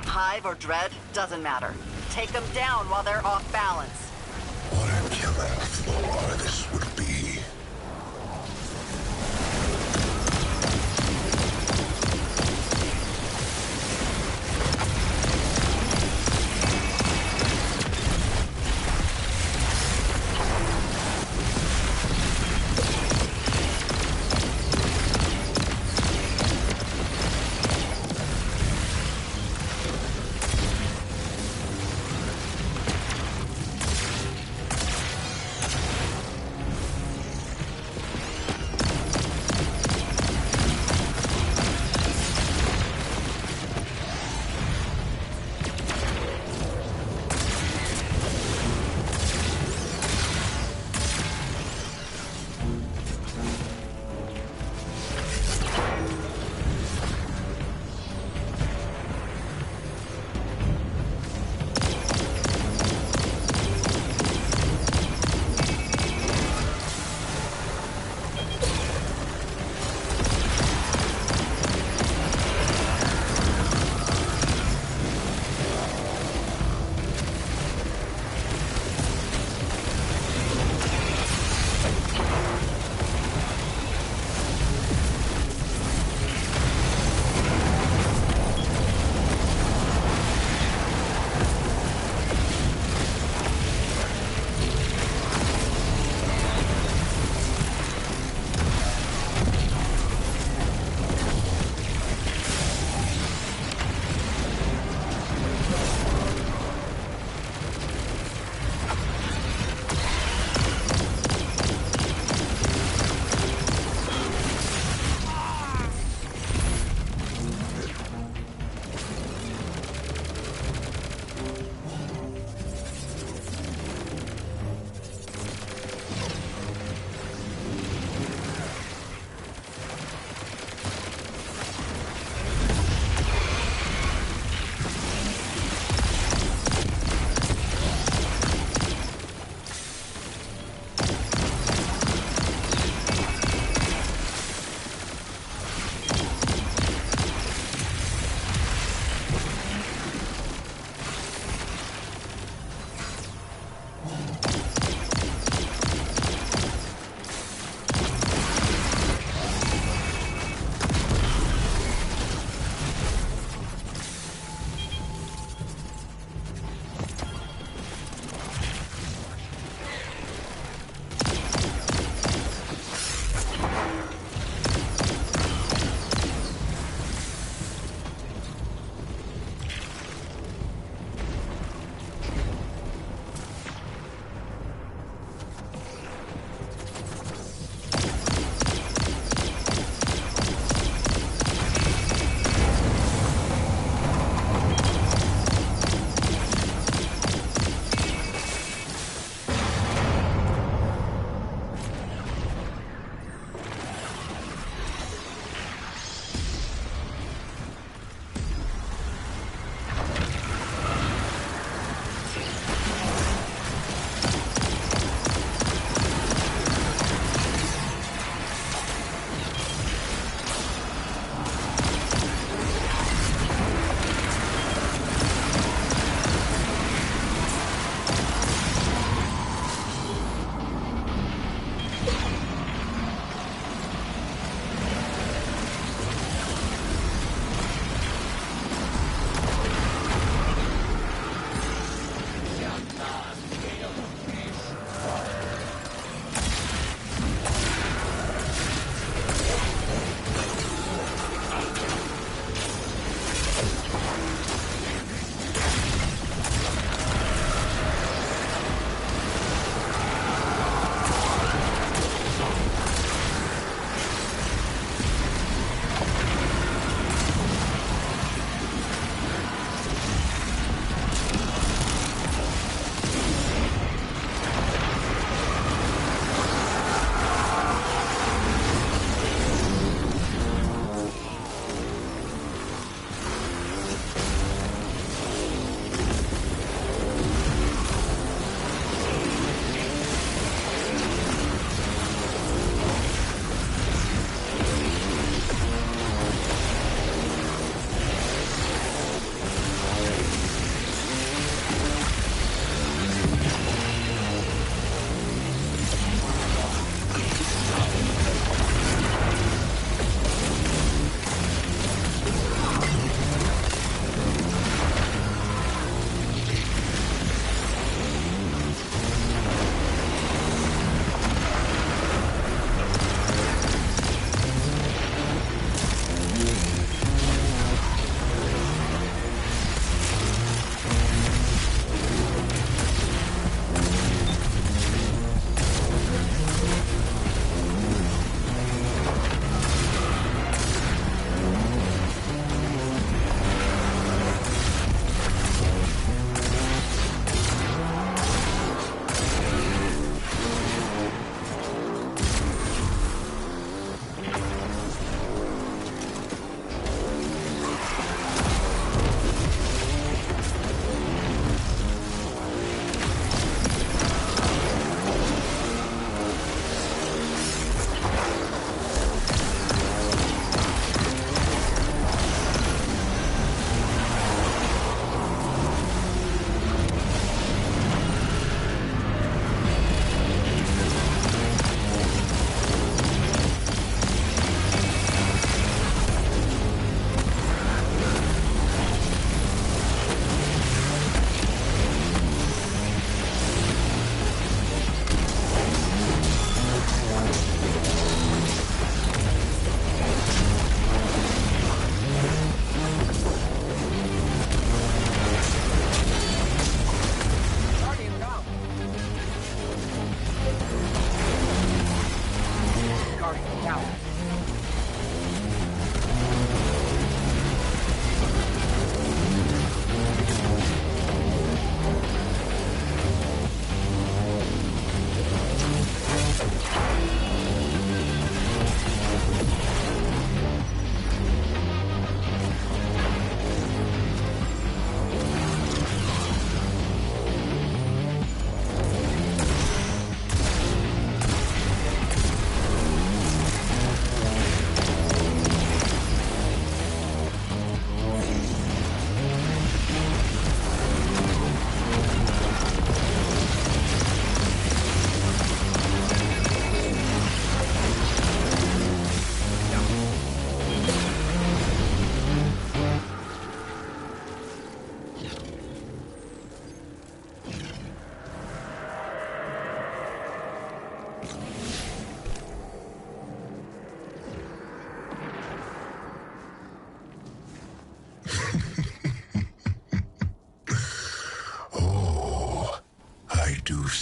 Hive or Dread, doesn't matter. Take them down while they're off balance. What a killing floor this would be.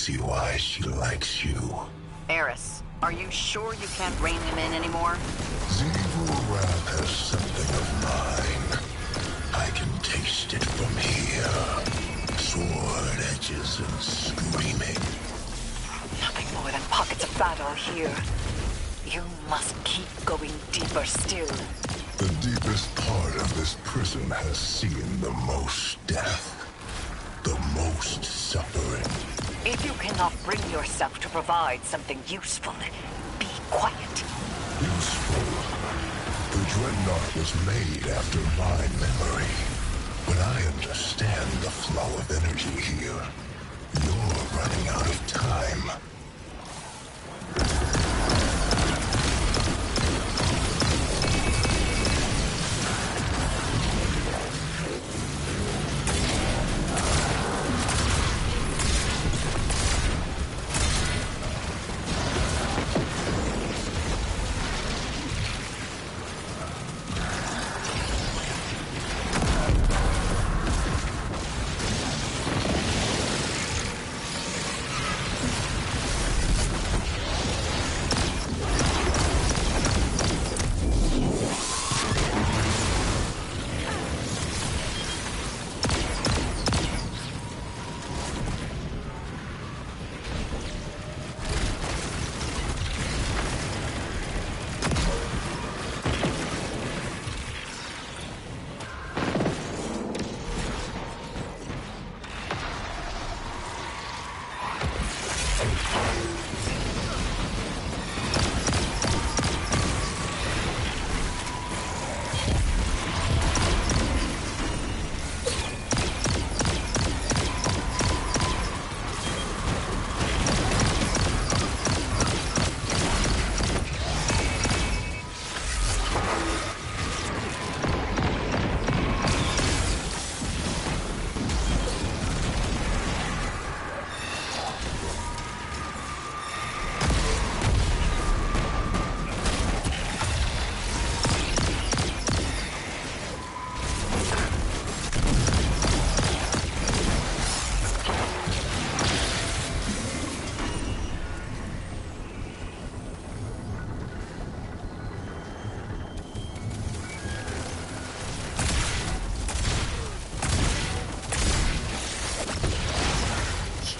see why she likes you. Eris, are you sure you can't rein him in anymore? Evil Wrath has something of mine. I can taste it from here. Sword edges and screaming. Nothing more than pockets of battle here. You must keep going deeper still. The deepest part of this prison has seen the most death. The most suffering. If you cannot bring yourself to provide something useful, be quiet. Useful? The Dreadnought was made after my memory. But I understand the flow of energy here. You're running out of time.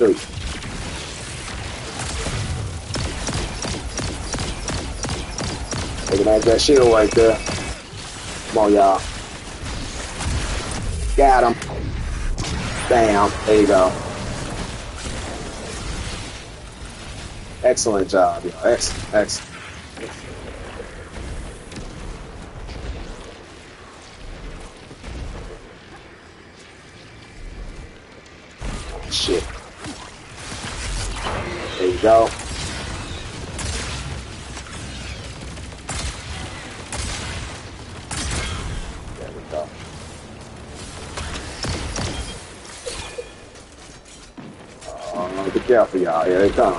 Straight. Looking at that shield right there. Come on, y'all. Got him. Bam. There you go. Excellent job, y'all. Excellent. Excellent. Shit. There you go. There we go. Be careful, y'all. Here they come.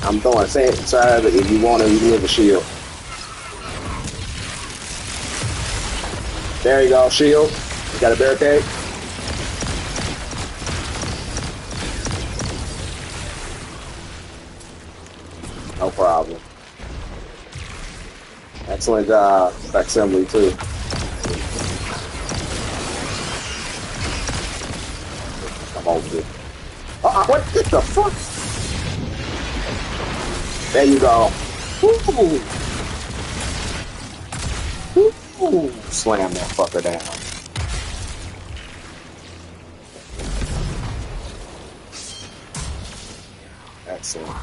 I'm throwing sand inside if you want to, you can have a shield. There you go, shield. You got a barricade? No problem. Excellent job. Facsimile too. Come on, dude. What the fuck? There you go. Woo. Woo. Slam that fucker down. Excellent.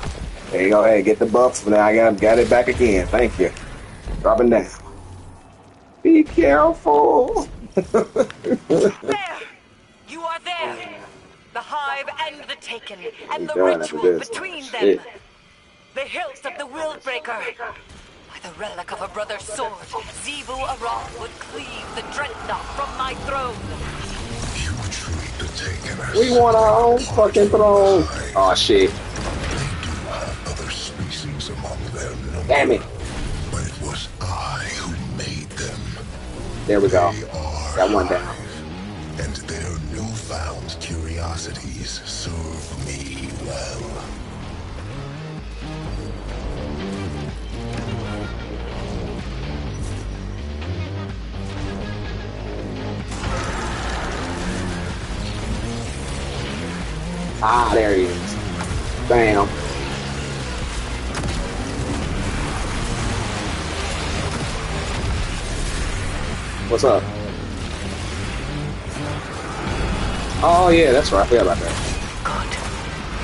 There you go. Hey, get the buff. Now I got it back again. Thank you. Dropping down. Be careful. There! You are there! The Hive and the Taken, and the ritual between them. The hilt of the Willbreaker. By the relic of a brother's sword, Zebu Aram would cleave the Dreadnought from my throne. You treat the Taken as we want our own fucking throne. Oh shit. They do have other species among their number. Damn it. But it was There we go. They are Got one down. alive, and their newfound curiosities serve me well. Ah, there he is. Bam. What's up? Oh yeah, that's right. I forgot about that.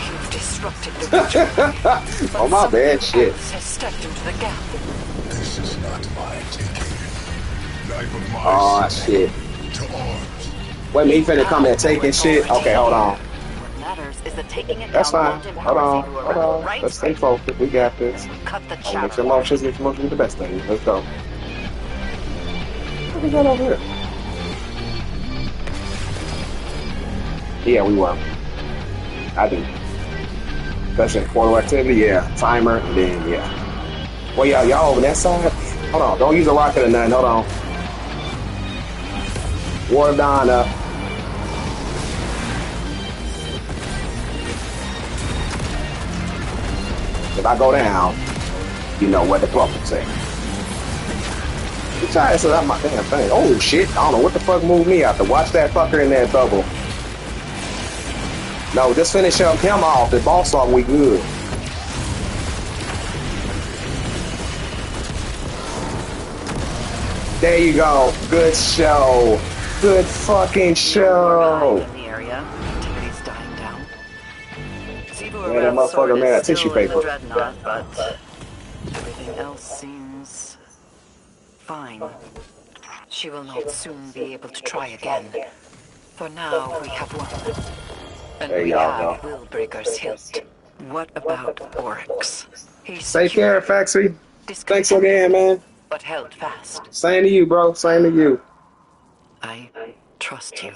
You've disrupted the ritual. Oh my bad, shit. Has stepped into the gap. This is not my taking. Neither my Oh shit. to arms. Wait a minute, he finna come there taking shit? Okay, hold on. What matters is that taking it That's down fine. won't Hold empower on. Zebra, Hold on. right? Let's stay focused. We got this. Cut the Make chatter. your emotions be the best thing. Let's go. What we got over here? Yeah, we were. I do. Especially portal activity, yeah. Timer, and then yeah. Well, y'all over that side? Hold on. Don't use a rocket or nothing. Hold on. Water Dawn up. If I go down, you know what the bubble say. You try to set up my damn thing. Oh shit! I don't know what the fuck moved me out to watch that fucker in that bubble. No, just finish up him off. The boss off, we good. There you go. Good show. Good fucking show. In the area, activity's dying down. Man, that motherfucker made out of tissue paper. Dreadnought, but everything else seems fine. She will not soon be able to try again. For now, we have one. And There we y'all have Willbreaker's hilt. What about Oryx? He's Take care, Factory. Thanks again, man. but held fast. Same to you, bro. Same to you. I trust you.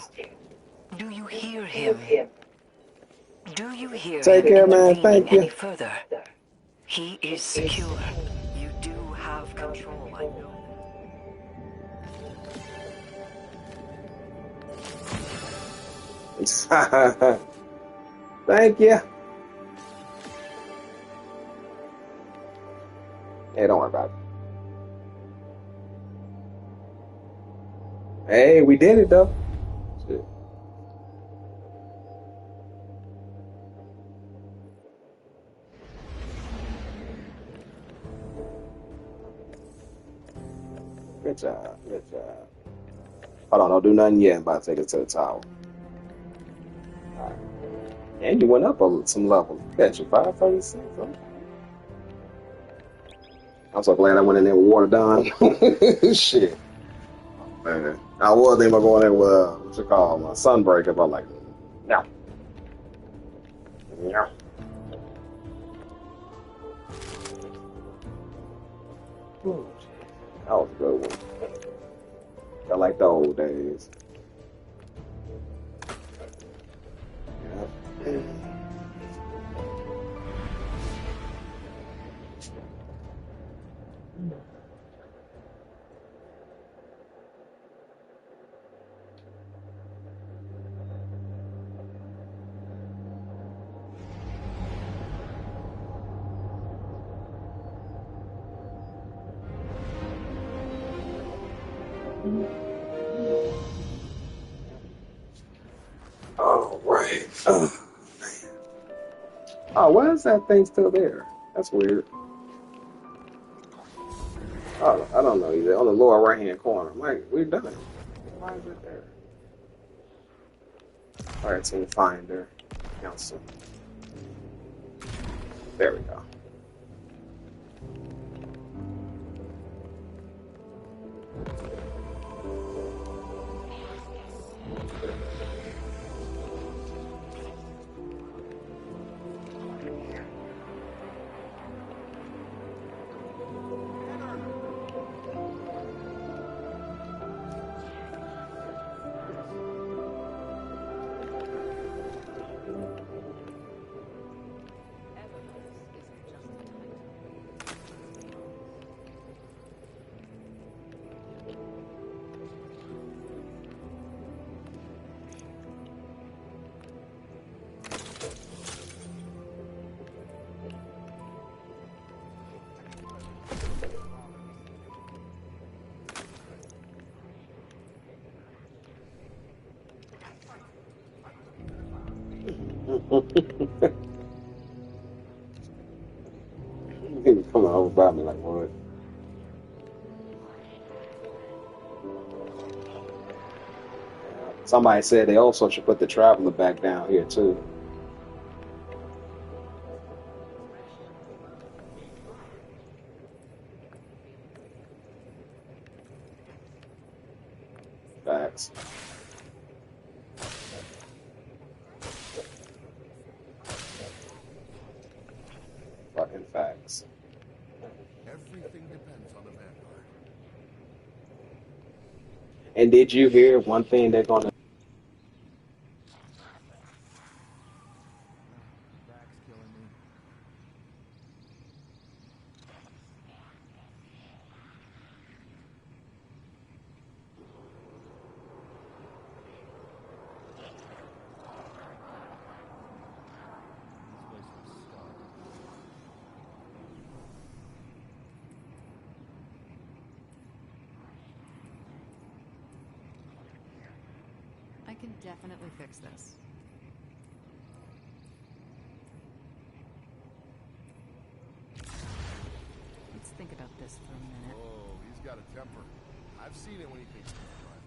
Do you hear him? Do you hear Take him care, man. intervening Thank you. any further? He is secure. You do have control, I know. Thank you. Hey, don't worry about it. Hey, we did it though. Shit. Good job. Good job. Hold on, don't do nothing yet. I'm about to take it to the tower. Alright. And you went up some levels. Got you 536. Huh? I'm so glad I went in there with water done. Shit. Man. I was thinking about going there with, what you call my sunbreaker, but I'm like, no. No. Ooh, that was a good one. I like the old days. Yeah. All right. Oh, man. Oh, why is that thing still there? That's weird. Oh, I don't know. Either on the lower right-hand corner. I'm like, we're done. Why is it there? All right, team finder. Council. There we go. He was coming over by me like, what? Somebody said they also should put the traveler back down here too. Facts. Fucking facts. Everything depends on the Vanguard. And did you hear one thing they're gonna? Back's killing me. This place would starve. I can definitely fix this. Let's think about this for a minute. Oh, he's got a temper. I've seen it when he thinks he's driving.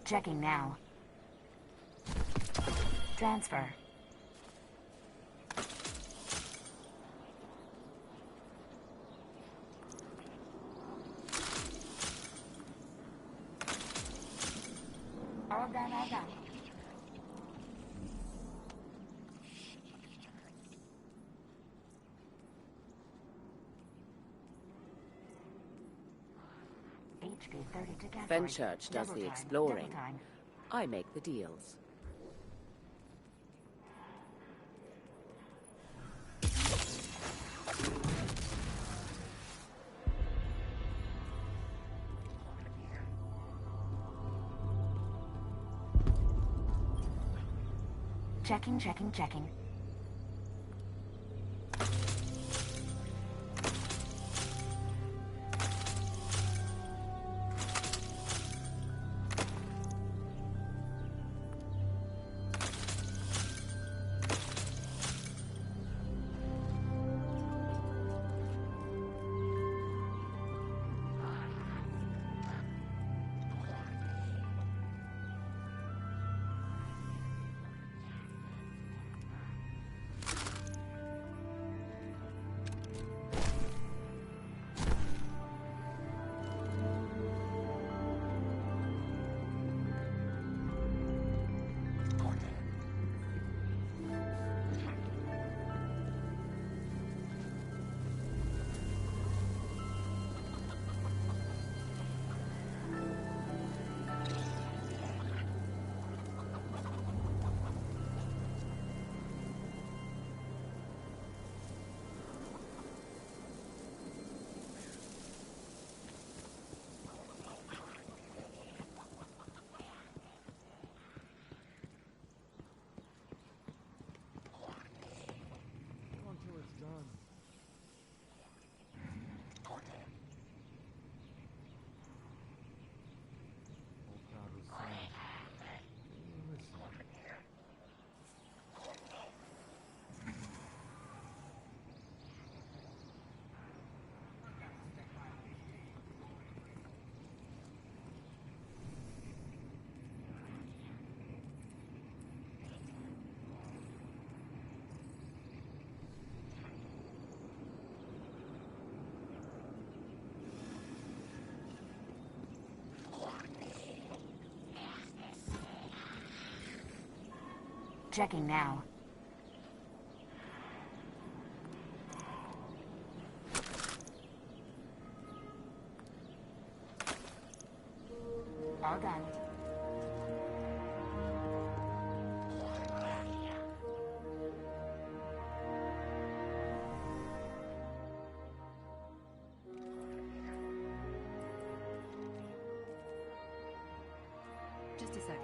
Checking now. Transfer. All done, all done. HP 30 to gas. Fenchurch does Double the time, exploring. double time. I make the deals. Checking, checking, checking. Until it's done. Whole crowd was saying, listen. Checking now. All done. Just a second.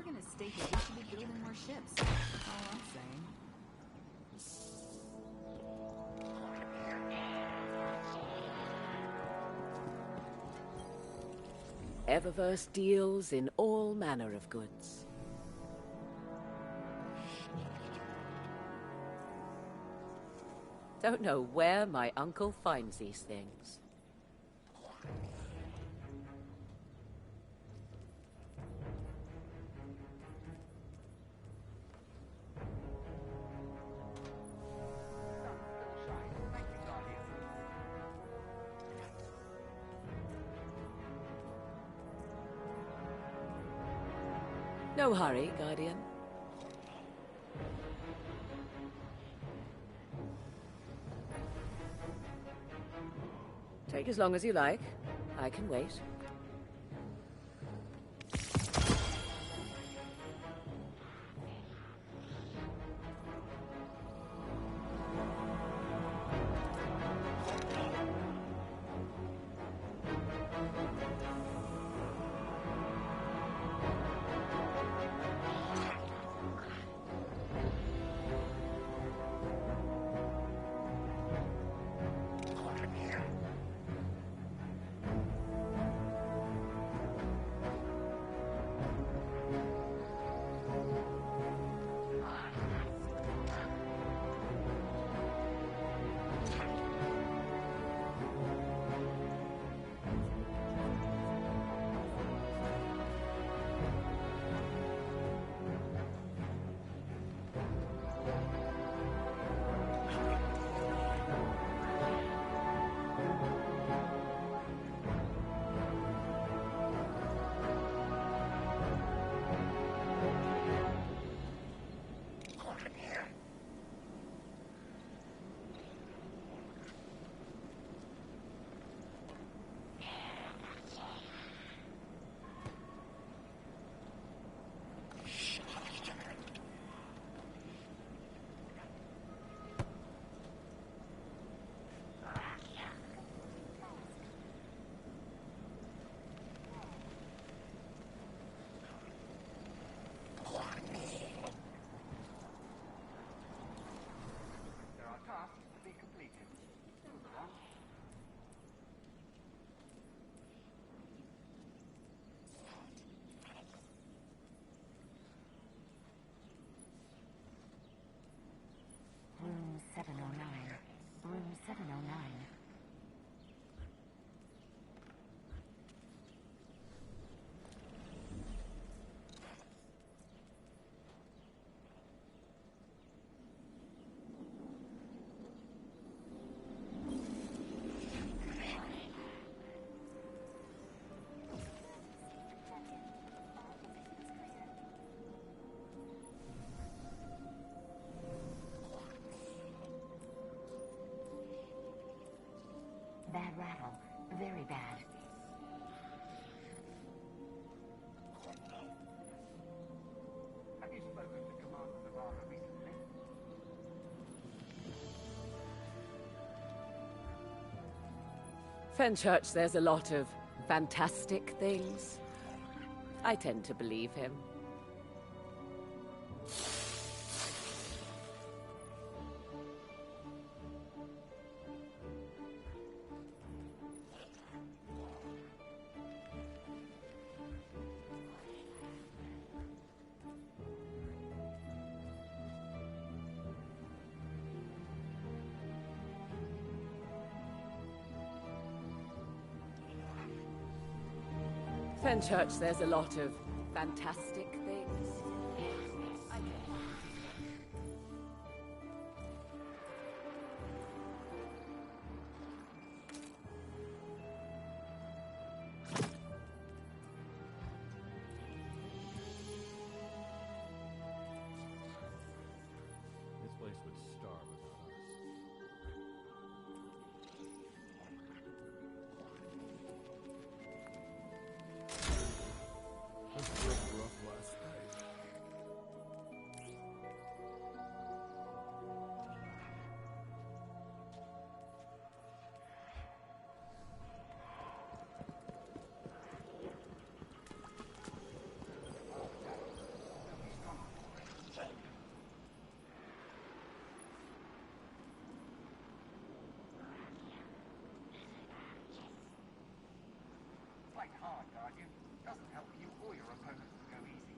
gonna state that we should be building more ships. That's all I'm saying. Eververse deals in all manner of goods. Don't know where my uncle finds these things. No hurry, Guardian. Take as long as you like. I can wait. Room 709. Room 709. Bad rattle. Very bad. Have you spoken to Commander Navarro recently? Fenchurch says a lot of fantastic things. I tend to believe him. Fenchurch says a lot of fantastic things. This place would starve without us. Let's break rough last Doesn't help you or your opponents to go easy.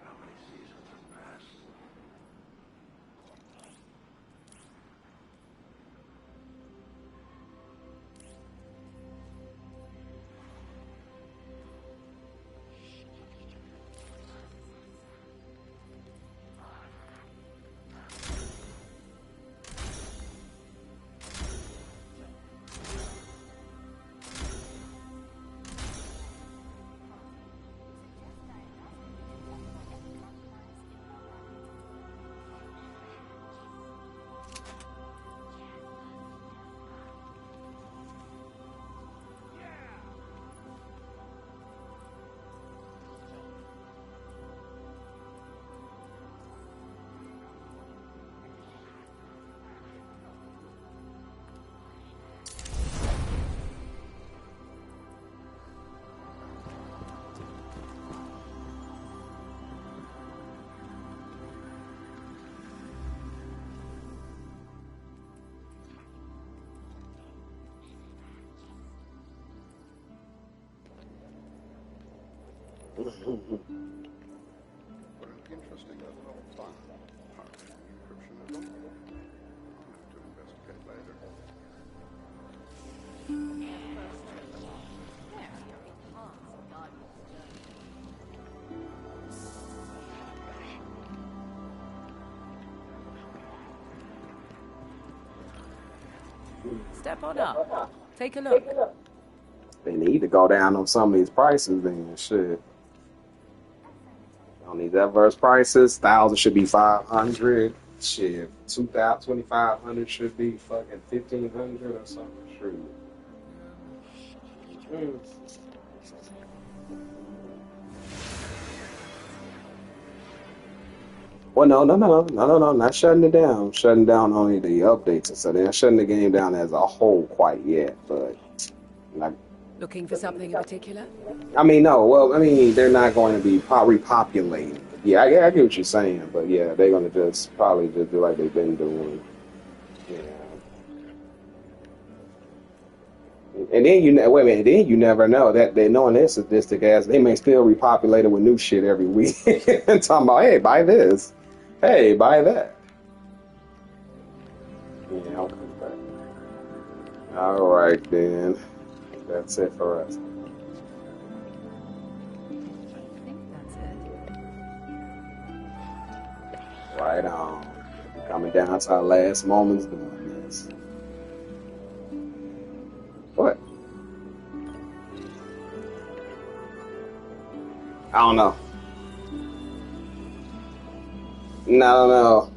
How many seasons have passed? Interesting as an old file. Hardly any encryption at all. I'll have to investigate later. Step on up. Take a look. They need to go down on some of these prices then, shit. On these adverse prices, 1,000 should be 500. Shit, 2,000, 2,500 should be fucking 1,500 or something. True. Well, no, not shutting it down. Shutting down only the updates and stuff. They're not shutting the game down as a whole quite yet, but like. Looking for something in particular? I mean, no. Well, I mean, they're not going to be repopulating. Yeah, I get what you're saying, but yeah, they're going to just probably just do like they've been doing. Yeah. And then wait a minute. Then you never know that they knowing their sadistic ass, they may still repopulate it with new shit every week. And talking about, hey, buy this. Hey, buy that. Yeah, I'll come back. All right, then. That's it for us. I think that's it. Right on. Coming down to our last moments doing this. What? I don't know. No.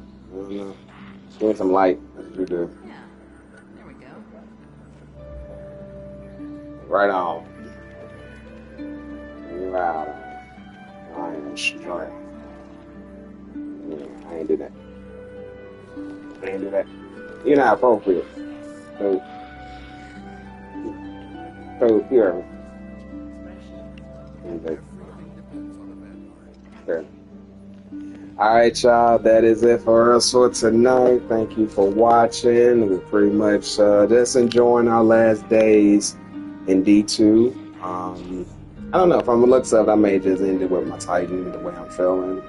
Give me some light. Let's do this. Yeah. There we go. Right on. Right on. I am straight. Yeah, I ain't do that. You're not appropriate. So here. Okay. Sure. Alright, y'all, that is it for us for tonight. Thank you for watching. We're pretty much just enjoying our last days in D2. I don't know, from the looks of it, I may just end it with my Titan the way I'm feeling.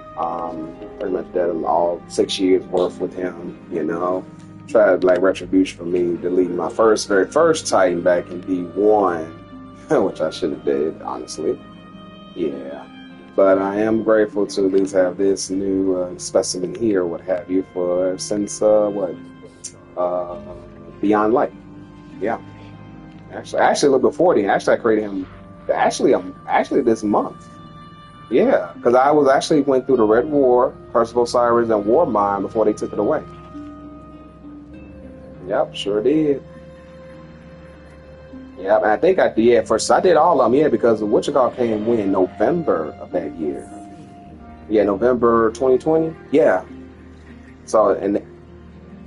Pretty much did all 6 years worth with him, you know. Tried like retribution for me, deleting my very first Titan back in D1, which I should have did, honestly. Yeah. But I am grateful to at least have this new specimen here, what have you, since Beyond Light. Yeah. Actually a little before then. Actually, I created him. Actually this month. Yeah, because I was actually went through the Red War, Percival Cyrus, and War Mine before they took it away. Yep, sure did. Yep, and I think I did. Yeah, first I did all of them. Yeah, because the Whatchacall came when November of that year. Yeah, November 2020. Yeah. So and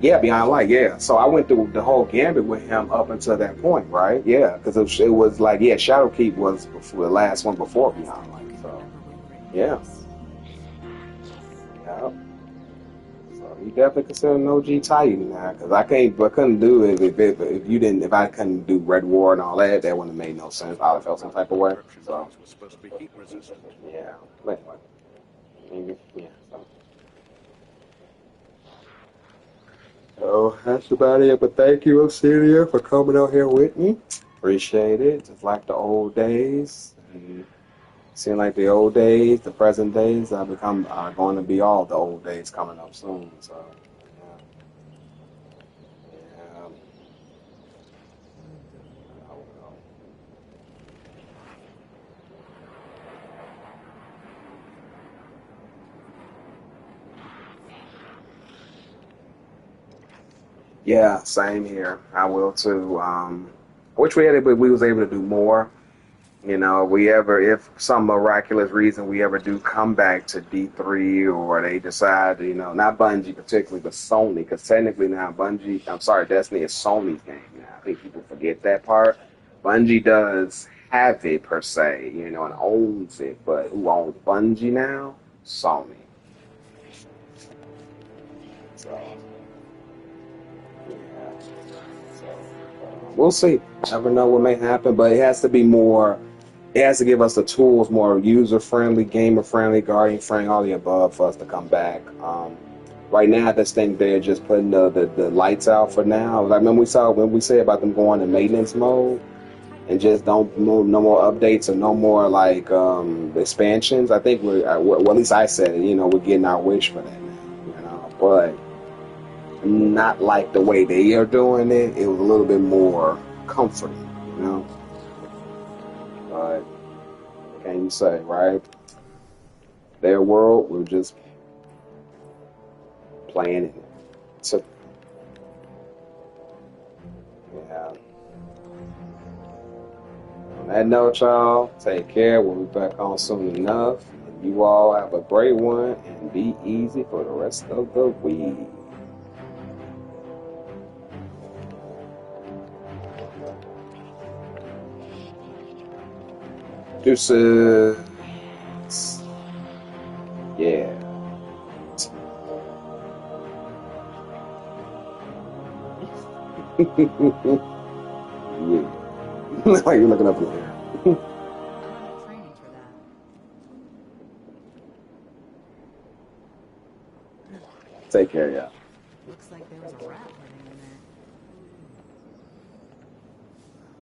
yeah, Beyond Light. Yeah. So I went through the whole gambit with him up until that point, right? Yeah, because it was like Shadowkeep was before, the last one before Beyond Light. So yeah. Yeah. So you definitely consider an OG Titan now, because I couldn't do it if I couldn't do Red War and all that. That wouldn't have made no sense. I would have felt some type of way. So Was supposed to be heat resistant. yeah, but anyway, yeah. So that's about it. But thank you, Celia, for coming out here with me. Appreciate it. Just like the old days. And seem like the old days, the present days, are going to be all the old days coming up soon. So yeah. Yeah, same here. I will too. Which we was able to do more. You know, if some miraculous reason we ever do come back to D3, or they decide, not Bungie particularly, but Sony, because technically now Destiny is Sony's game now. I think people forget that part. Bungie does have it per se, and owns it, but who owns Bungie now? Sony. So, yeah. We'll see. Never know what may happen, but it has to be more. It has to give us the tools, more user-friendly, gamer-friendly, guardian-friendly, all the above for us to come back. Right now, I just think they're just putting the lights out for now. Like when we say about them going to maintenance mode and just don't no more updates or no more like expansions. I think well, at least I said it. We're getting our wish for that now. But not like the way they are doing it. It was a little bit more comforting. But what can you say, right? Their world, we're just playing it. So, yeah. On that note, y'all, take care. We'll be back on soon enough. And you all have a great one and be easy for the rest of the week. Deuces. Yeah. Yeah. Why are you looking up in the air? Training for that. Take care, y'all. Looks like there was a wrap.